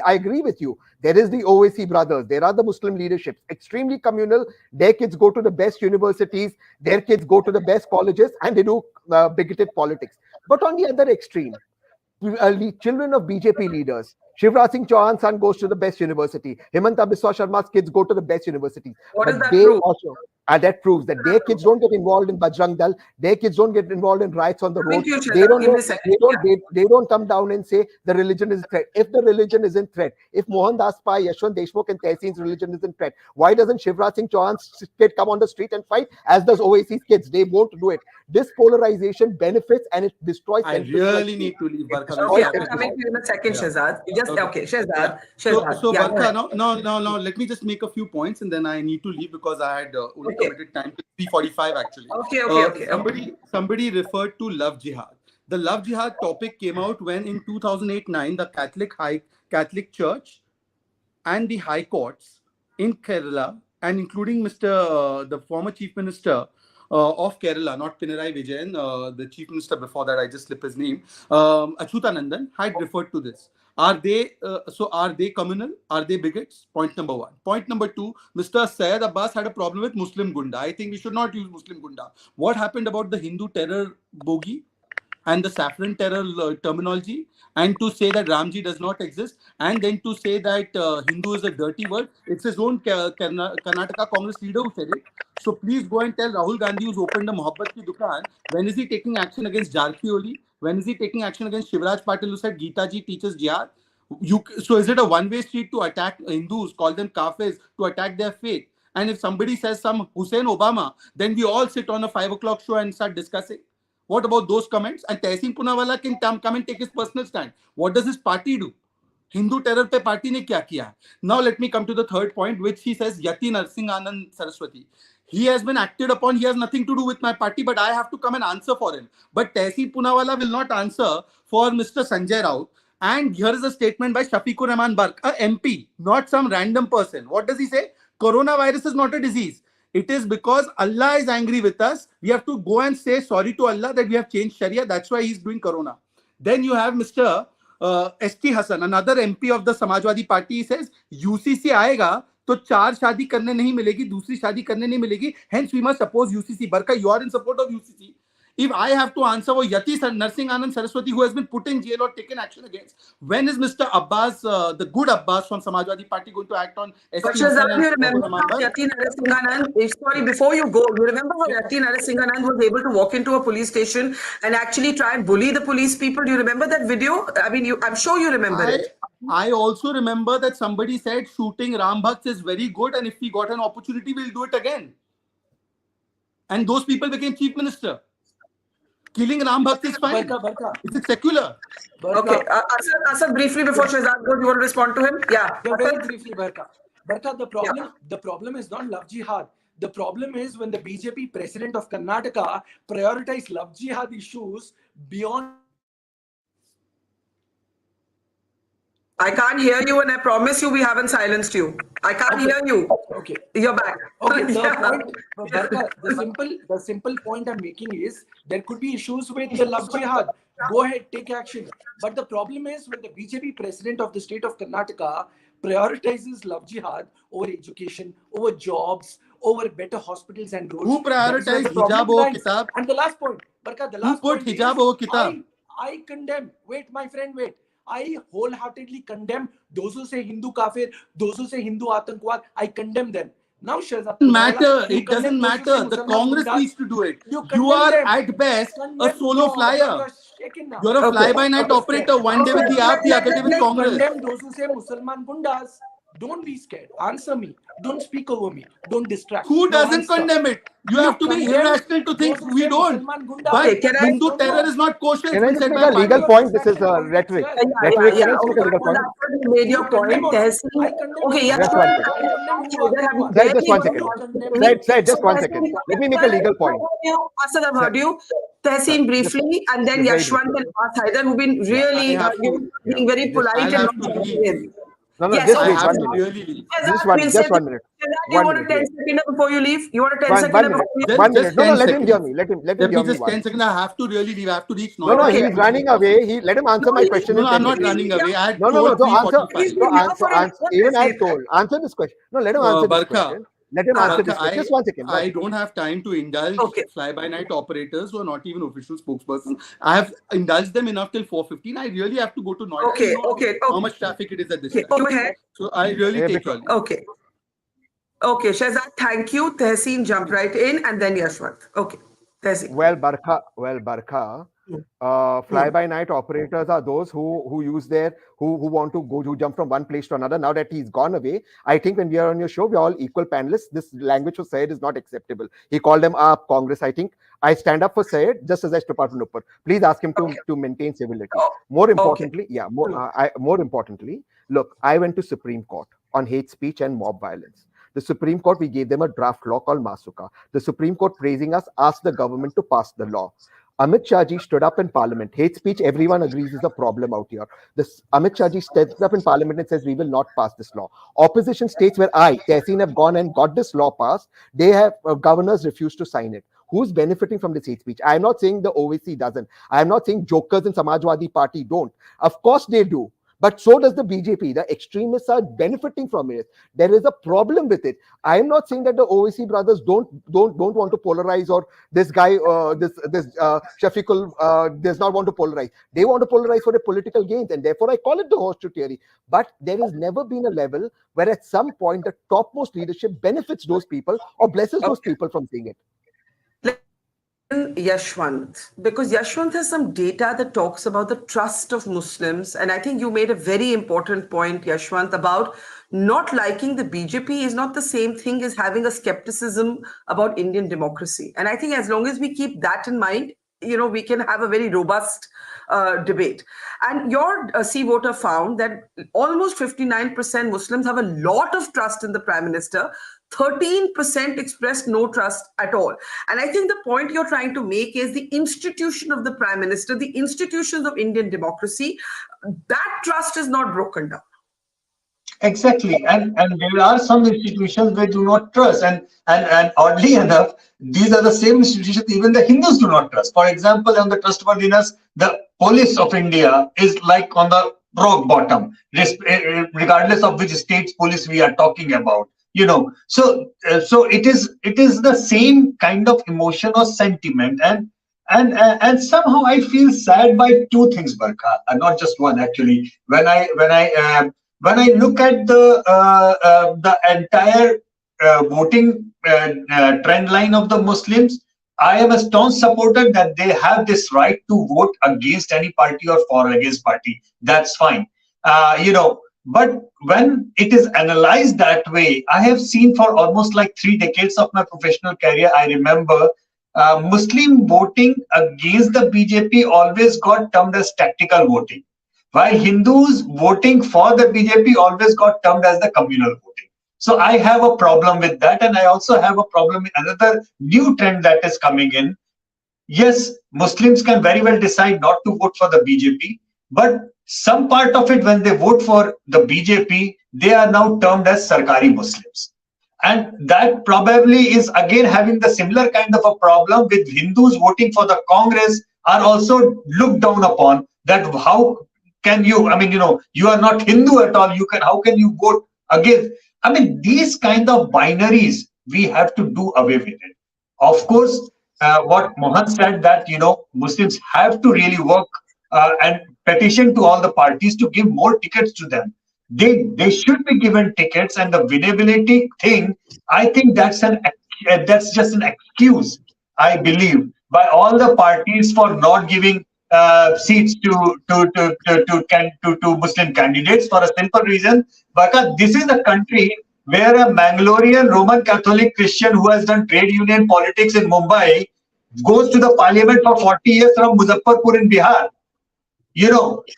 agree with you. There is the OAC brothers. There are the Muslim leaderships. Extremely communal. Their kids go to the best universities. Their kids go to the best colleges and they do bigoted politics. But on the other extreme, children of BJP leaders, Shivraj Singh Chauhan's son goes to the best university. Himanta Biswa Sharma's kids go to the best universities. What does that prove? That proves that their kids don't get involved in Bajrang Dal. Their kids don't get involved in riots on the road. They don't come down and say the religion is a threat. If the religion is in threat, if Mohan Das Pai, Yashwant Deshmukh and Tehseen's religion is in threat, why doesn't Shivraj Singh Chauhan's kid come on the street and fight, as does OAC's kids? They won't do it. This polarization benefits and it destroys. I really need to leave, Barkha. Okay, I'm coming to you in a second, Shehzad. Shehzad. So Barkha, now, let me just make a few points and then I need to leave because I had committed time to 3:45 actually. Somebody referred to love jihad. The love jihad topic came out when in 2008-9 the Catholic Church and the high courts in Kerala, and including the former chief minister of Kerala, not Pinarayi Vijayan, the chief minister before that, I just slipped his name, Achyutanandan, had referred to this. Are they communal? Are they bigots? Point number one. Point number two, Mr. Syed Abbas had a problem with Muslim Gunda. I think we should not use Muslim Gunda. What happened about the Hindu terror bogey and the saffron terror terminology, and to say that Ramji does not exist, and then to say that Hindu is a dirty word? It's his own Karnataka Congress leader who said it. So please go and tell Rahul Gandhi, who's opened a Mohabbat ki dukaan, when is he taking action against Jarkioli? When is he taking action against Shivraj Patil, who said Gita ji teaches jihad? So is it a one-way street to attack Hindus, call them kafirs, to attack their faith? And if somebody says some Hussein Obama, then we all sit on a 5 o'clock show and start discussing. What about those comments? And Tehseen Poonawalla can come and take his personal stand. What does his party do? Hindu terror pe party ne kya kiya? Now let me come to the third point, which he says Yati Narasimhan Saraswati. He has been acted upon. He has nothing to do with my party, but I have to come and answer for him. But Tehseen Poonawalla will not answer for Mr. Sanjay Raut. And here is a statement by Shafiqur Rahman Bark, a MP, not some random person. What does he say? Coronavirus is not a disease. It is because Allah is angry with us. We have to go and say sorry to Allah that we have changed Sharia. That's why he's doing Corona. Then you have Mr. S.T. Hassan, another MP of the Samajwadi Party. He says, UCC aayega, तो 4 शादी करने नहीं मिलेगी, दूसरी शादी करने नहीं मिलेगी. Hence we must oppose UCC. Barkha, you are in support of UCC. If I have to answer for Yati Narasimhan Saraswati, who has been put in jail or taken action against, when is Mr. Abbas, the good Abbas from Samajwadi Party, going to act on ST? But Shahzad, you remember how Yati Narasimhan, sorry, before you go, you remember how Yati Narasimhan was able to walk into a police station and actually try and bully the police people? Do you remember that video? I mean, I'm sure you remember it. I also remember that somebody said shooting Ram Bhakts is very good, and if we got an opportunity, we'll do it again. And those people became chief minister. Killing Ram Bhakt is fine. Barkha. Is it secular? Barkha. Okay. Asad, briefly before Shahzad goes, you want to respond to him? Yeah. Very briefly, Barkha. Barkha, the problem is not love jihad. The problem is when the BJP president of Karnataka prioritized love jihad issues beyond. I can't hear you, and I promise you we haven't silenced you. I can't hear you. Okay. You're back. Okay, the simple point I'm making is there could be issues with the love jihad. Go ahead, take action. But the problem is when the BJP president of the state of Karnataka prioritizes love jihad over education, over jobs, over better hospitals and roads. Who prioritized hijab over kitab? And the last point, Barkha, the last point. Who put hijab over kitab? I condemn. Wait, my friend, wait. I wholeheartedly condemn those who say Hindu kafir, those who say Hindu atankwad. I condemn them. Now, Shahzad, it doesn't matter. The Congress needs to do it. You are at best a solo flyer. You're a fly-by-night operator. One day with the app, the other day with Congress. Condemn those who say Musalman gundas. Don't be scared. Answer me. Don't speak over me. Don't distract. Who doesn't condemn it? You have to be irrational to think we don't. But Hindu terror is not kosher. Can I just make a legal point? This is rhetoric. Rhetoric. Can I just make a legal point? You made your point. Okay, yeah. Just 1 second. Say just 1 second. Let me make a legal point. Asad, I've heard you. Tehseen briefly, and then Yashwant and Haider, who've been really being very polite and not talking. No, yes, just wait 1 minute. Just 1 minute. You want a 10 second before you leave? You want a 10 second before you leave? 1 minute. No, let him hear me. Let him hear me. Just 10 seconds. I have to really leave. I have to reach. No, he's running away. Let him answer my question. No, I'm not running away. I had answer. Even I told. Answer this question. No, let him answer this question. Let him answer this question. Just 1 second. I don't have time to indulge fly-by-night operators who are not even official spokespersons. I have indulged them enough till 4:15. I really have to go to Noida. Okay. How much traffic it is at this time. Go ahead. So I really take your leave. Okay, Shahzad, thank you. Tehseen jumped right in, and then Yashwant. Okay, Tehseen. Well, Barkha. Fly-by-night operators are those who use who want to go, who jump from one place to another. Now that he's gone away, I think when we are on your show, we're all equal panelists. This language for Syed is not acceptable. He called them up Congress. I think I stand up for Syed just as I stood up for Nupur. Please ask him to maintain civility. More importantly, more importantly, look, I went to Supreme Court on hate speech and mob violence. The Supreme Court, we gave them a draft law called Masuka. The Supreme Court, praising us, asked the government to pass the law. Amit Shah ji stood up in parliament. Hate speech, everyone agrees, is a problem out here. Amit Shah ji steps up in parliament and says, we will not pass this law. Opposition states where Tehseen have gone and got this law passed, they have governors refused to sign it. Who's benefiting from this hate speech? I am not saying the OVC doesn't. I am not saying jokers in Samajwadi Party don't. Of course they do. But so does the BJP. The extremists are benefiting from it. There is a problem with it. I am not saying that the OVC brothers don't want to polarize, or this guy, Shafiqul does not want to polarize. They want to polarize for their political gains, and therefore I call it the horseshoe theory. But there has never been a level where at some point the topmost leadership benefits those people or blesses those people from seeing it. Yashwant, because Yashwant has some data that talks about the trust of Muslims, and I think you made a very important point, Yashwant, about not liking the BJP is not the same thing as having a skepticism about Indian democracy. And I think as long as we keep that in mind, we can have a very robust debate. And your C voter found that almost 59% Muslims have a lot of trust in the Prime Minister. 13% expressed no trust at all. And I think the point you're trying to make is the institution of the Prime Minister, the institutions of Indian democracy, that trust is not broken down. Exactly, and there are some institutions we do not trust, and oddly enough, these are the same institutions even the Hindus do not trust. For example, on the trustworthiness, the police of India is like on the rock bottom, regardless of which state's police we are talking about. So it is the same kind of emotion or sentiment, and somehow I feel sad by two things, Barkha, and not just one actually. When I look at the entire voting trend line of the Muslims, I am a staunch supporter that they have this right to vote against any party or for against party. That's fine, But when it is analyzed that way, I have seen for almost like 3 decades of my professional career, I remember Muslim voting against the BJP always got termed as tactical voting, while Hindus voting for the BJP always got termed as the communal voting. So I have a problem with that, and I also have a problem with another new trend that is coming in. Yes, Muslims can very well decide not to vote for the BJP, but some part of it, when they vote for the BJP, they are now termed as Sarkari Muslims. And that probably is again having the similar kind of a problem with Hindus voting for the Congress are also looked down upon. That how can you, you are not Hindu at all, how can you vote against? These kind of binaries, we have to do away with it. Of course, what Mohan said, that, Muslims have to really work and petition to all the parties to give more tickets to them. They should be given tickets, and the winnability thing, I think that's just an excuse, I believe, by all the parties for not giving seats to Muslim candidates for a simple reason. Because this is a country where a Mangalorean Roman Catholic Christian who has done trade union politics in Mumbai goes to the parliament for 40 years from Muzaffarpur in Bihar.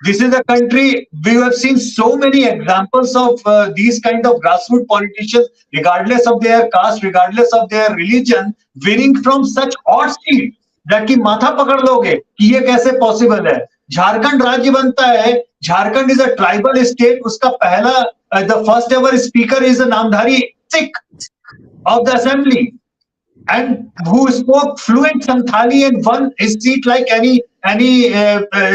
This is a country, we have seen so many examples of these kind of grassroots politicians, regardless of their caste, regardless of their religion, winning from such odd seats that ki matha pakad loge ki ye kaise possible hai. Jharkhand राज्य बनता है. Jharkhand is a tribal state. Uska pehla, the first ever speaker is a Namdhari Sikh of the assembly, and who spoke fluent Santhali and won his seat like any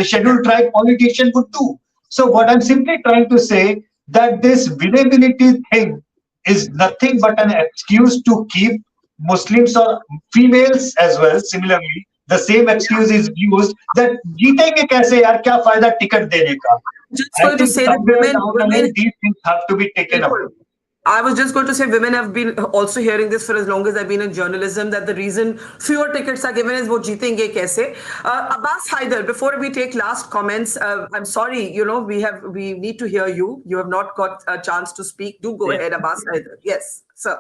scheduled tribe politician would do. So what I'm simply trying to say, that this winnability thing is nothing but an excuse to keep Muslims or females as well. Similarly, the same excuse is used that जीतेंगे कैसे यार, क्या फायदा ticket देने का? Just going to say that women these things have to be taken up. I was just going to say women have been also hearing this for as long as I've been in journalism, that the reason fewer tickets are given is wo jeetenge kaise. Abbas Haider, before we take last comments, I'm sorry, we need to hear you. You have not got a chance to speak. Do go ahead, Abbas Haider. Yes, sir.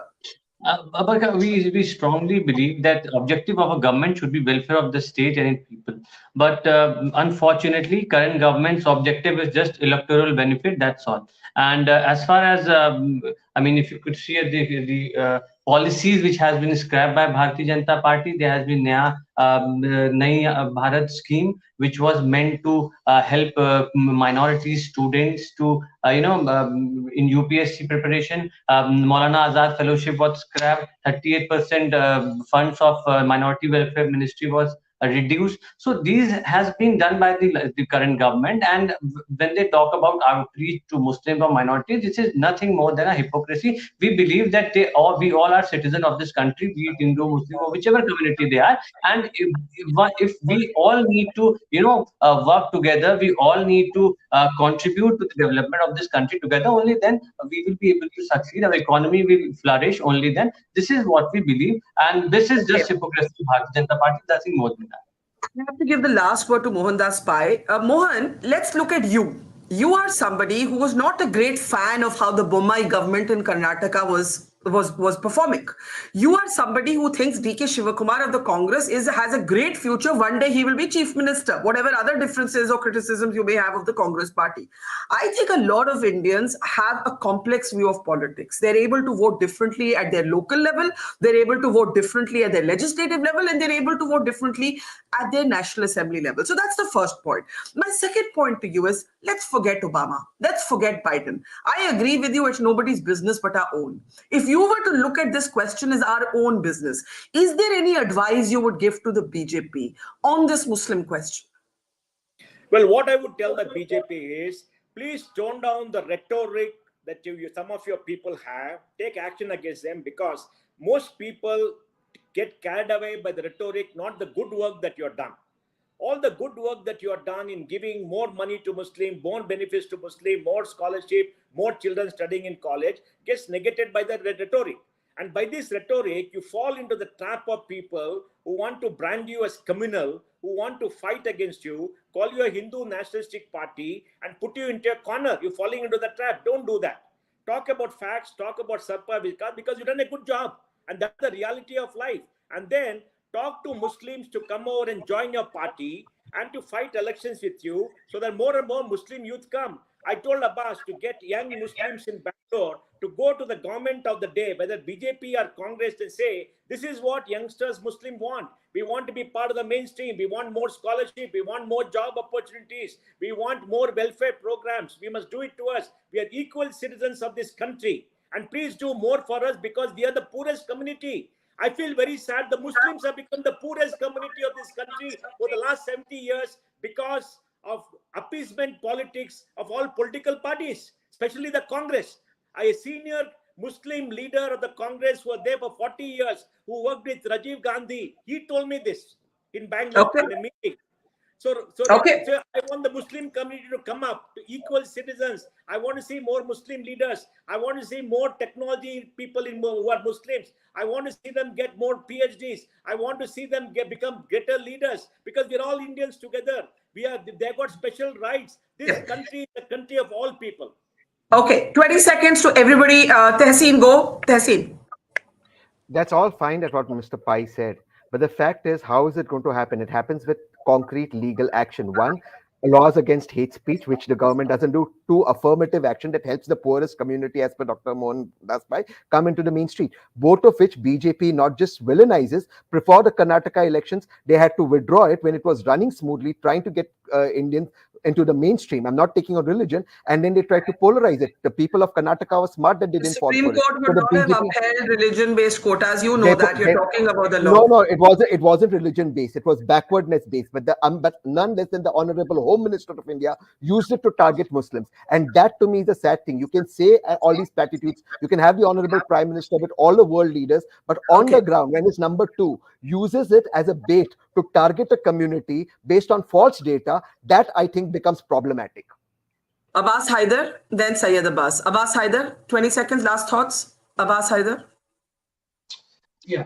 Barkha, we strongly believe that objective of a government should be welfare of the state and its people. But unfortunately, current government's objective is just electoral benefit. That's all. And as far as I mean, if you could see the policies which has been scrapped by Bharatiya Janata Party, there has been Naya Bharat scheme, which was meant to help minority students to in UPSC preparation. Maulana Azad Fellowship was scrapped. 38% funds of Minority Welfare Ministry was reduced. So these has been done by the current government. And when they talk about outreach to Muslims or minorities, this is nothing more than a hypocrisy. We believe that we all are citizens of this country, be it Hindu, Muslim, or whichever community they are. And if we all need to, work together, we all need to contribute to the development of this country together. Only then we will be able to succeed. Our economy will flourish. Only then. This is what we believe, and this is just hypocrisy of Bharatiya Janata Party. Nothing more than that. I have to give the last word to Mohandas Pai. Mohan, let's look at you. You are somebody who was not a great fan of how the Bommai government in Karnataka was performing. You are somebody who thinks DK Shivakumar of the Congress has a great future. One day he will be chief minister, whatever other differences or criticisms you may have of the Congress party. I think a lot of Indians have a complex view of politics. They're able to vote differently at their local level, they're able to vote differently at their legislative level, and they're able to vote differently at their National Assembly level. So that's the first point. My second point to you is, let's forget Obama. Let's forget Biden. I agree with you, it's nobody's business but our own. If you were to look at this question as our own business, is there any advice you would give to the BJP on this Muslim question? Well, what I would tell the BJP is, please tone down the rhetoric that some of your people have. Take action against them, because most people get carried away by the rhetoric, not the good work that you've done. All the good work that you have done in giving more money to Muslim, more benefits to Muslim, more scholarship, more children studying in college, gets negated by the rhetoric. And by this rhetoric, you fall into the trap of people who want to brand you as communal, who want to fight against you, call you a Hindu nationalistic party, and put you into a corner. You're falling into the trap. Don't do that. Talk about facts, talk about Sabka Vikas, because you've done a good job. And that's the reality of life. And then talk to Muslims to come over and join your party and to fight elections with you, so that more and more Muslim youth come. I told Abbas to get young Muslims in Bangalore to go to the government of the day, whether BJP or Congress, and say, this is what youngsters Muslim want. We want to be part of the mainstream. We want more scholarship. We want more job opportunities. We want more welfare programs. We must do it to us. We are equal citizens of this country. And please do more for us, because we are the poorest community. I feel very sad. The Muslims have become the poorest community of this country for the last 70 years because of appeasement politics of all political parties, especially the Congress. A senior Muslim leader of the Congress who was there for 40 years, who worked with Rajiv Gandhi, he told me this in Bangalore in a meeting. So I want the Muslim community to come up to equal citizens. I want to see more Muslim leaders. I want to see more technology people who are Muslims. I want to see them get more PhDs. I want to see them become greater leaders, because we're all Indians together. They've got special rights. This country is the country of all people. Okay, 20 seconds to everybody. Tehseen, go. Tehseen. That's all fine, that's what Mr. Pai said. But the fact is, how is it going to happen? It happens with concrete legal action. One, laws against hate speech, which the government doesn't do. Two, affirmative action that helps the poorest community, as per Dr. Mohan Daspai, come into the main street. Both of which BJP not just villainizes. Before the Karnataka elections, they had to withdraw it when it was running smoothly, trying to get Indians into the mainstream. I'm not taking on religion. And then they tried to polarize it. The people of Karnataka were smart that they didn't fall for it. The Supreme Court would not have upheld religion-based quotas. You know that. You're talking about the law. No, it wasn't religion-based. It was backwardness-based. But none less than the Honorable Home Minister of India used it to target Muslims. And that to me is a sad thing. You can say all these platitudes. You can have the Honorable Prime Minister with all the world leaders. But on the ground, when his number two uses it as a bait to target a community based on false data, that I think becomes problematic. Abbas Haider, then Syed Abbas. Abbas Haider, 20 seconds, last thoughts. Abbas Haider. Yeah,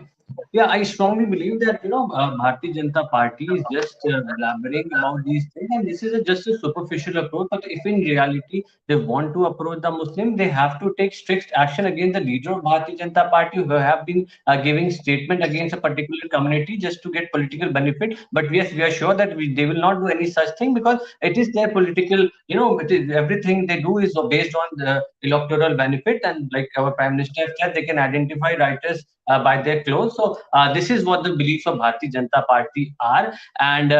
Yeah, I strongly believe that Bharatiya Janata Party is just blabbering about these things, and this is just a superficial approach. But if in reality they want to approach the Muslim, they have to take strict action against the leader of Bharatiya Janata Party who have been giving statement against a particular community just to get political benefit. But yes, we are sure that they will not do any such thing because it is their political. It is everything they do is based on the electoral benefit, and like our Prime Minister said, they can identify writers by their clothes. So this is what the beliefs of Bharatiya Janata Party are. And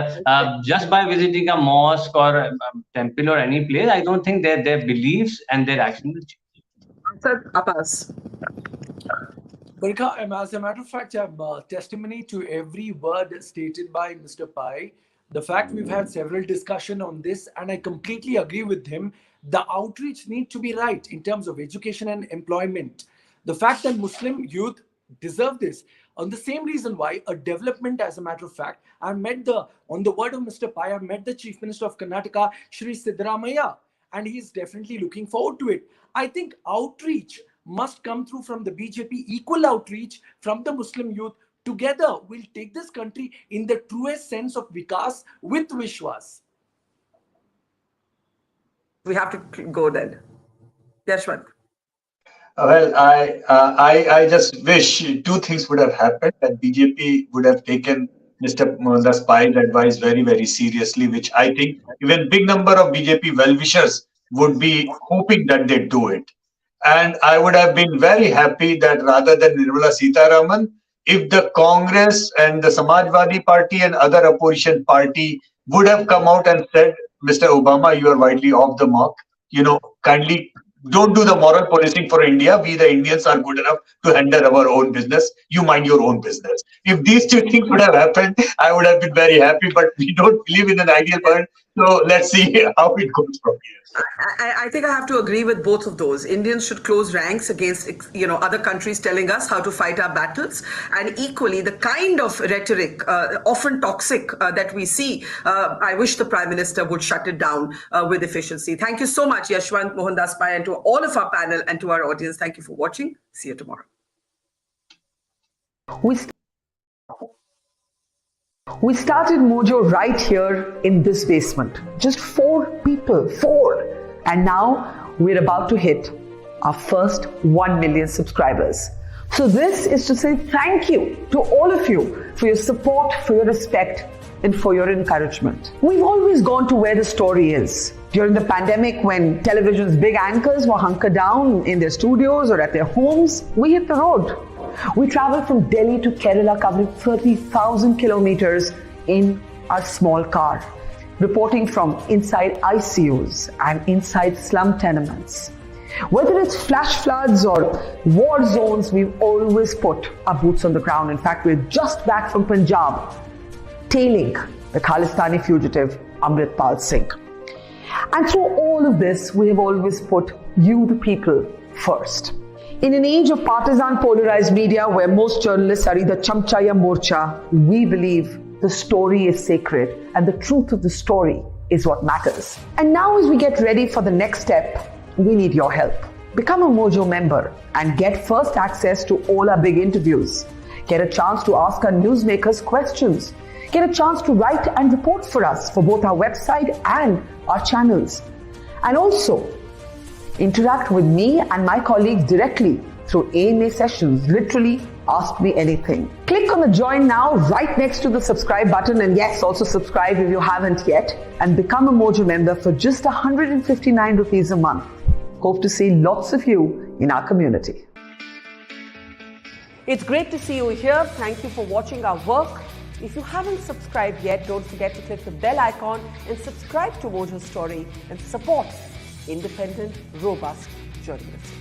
just by visiting a mosque or a temple or any place, I don't think their beliefs and their actions will change. Sir, Abbas. Barkha, as a matter of fact, I'm testimony to every word stated by Mr. Pai. The fact we've had several discussions on this, and I completely agree with him. The outreach need to be right in terms of education and employment. The fact that Muslim youth deserve this. On the same reason why a development, as a matter of fact, on the word of Mr. Pai, I met the Chief Minister of Karnataka, Shri Siddaramaiah, and he's definitely looking forward to it. I think outreach must come through from the BJP, equal outreach from the Muslim youth. Together, we'll take this country in the truest sense of Vikas with Vishwas. We have to go then. Yashwant. Well, I just wish two things would have happened, that BJP would have taken Mr. Mohandas Pai's advice very, very seriously, which I think even big number of BJP well-wishers would be hoping that they do it. And I would have been very happy that rather than Nirmala Sitharaman, if the Congress and the Samajwadi Party and other opposition party would have come out and said, Mr. Obama, you are widely off the mark, kindly don't do the moral policing for India. We, the Indians, are good enough to handle our own business. You mind your own business. If these two things would have happened, I would have been very happy. But we don't live in an ideal world. So let's see how it goes from here. I think I have to agree with both of those. Indians should close ranks against other countries telling us how to fight our battles, and equally the kind of rhetoric, often toxic, that we see. I wish the Prime Minister would shut it down with efficiency. Thank you so much, Yashwant, Mohandas Pai, and to all of our panel and to our audience. Thank you for watching. See you tomorrow. We started Mojo right here in this basement. Just 4 people, 4. And now we're about to hit our first 1 million subscribers. So this is to say thank you to all of you for your support, for your respect, and for your encouragement. We've always gone to where the story is. During the pandemic, when television's big anchors were hunkered down in their studios or at their homes, we hit the road. We traveled from Delhi to Kerala, covering 30,000 kilometers in our small car, reporting from inside ICUs and inside slum tenements. Whether it's flash floods or war zones, we've always put our boots on the ground. In fact, we're just back from Punjab, tailing the Khalistani fugitive Amritpal Singh. And through all of this, we have always put you, the people, first. In an age of partisan polarized media where most journalists are either chamcha ya morcha, we believe the story is sacred and the truth of the story is what matters. And now as we get ready for the next step, we need your help. Become a Mojo member and get first access to all our big interviews. Get a chance to ask our newsmakers questions. Get a chance to write and report for us for both our website and our channels. And also, interact with me and my colleagues directly through AMA sessions. Literally, ask me anything. Click on the join now right next to the subscribe button, and yes, also subscribe if you haven't yet, and become a Mojo member for just 159 rupees a month. Hope to see lots of you in our community. It's great to see you here. Thank you for watching our work. If you haven't subscribed yet, don't forget to click the bell icon and subscribe to Mojo Story and support independent, robust journalism.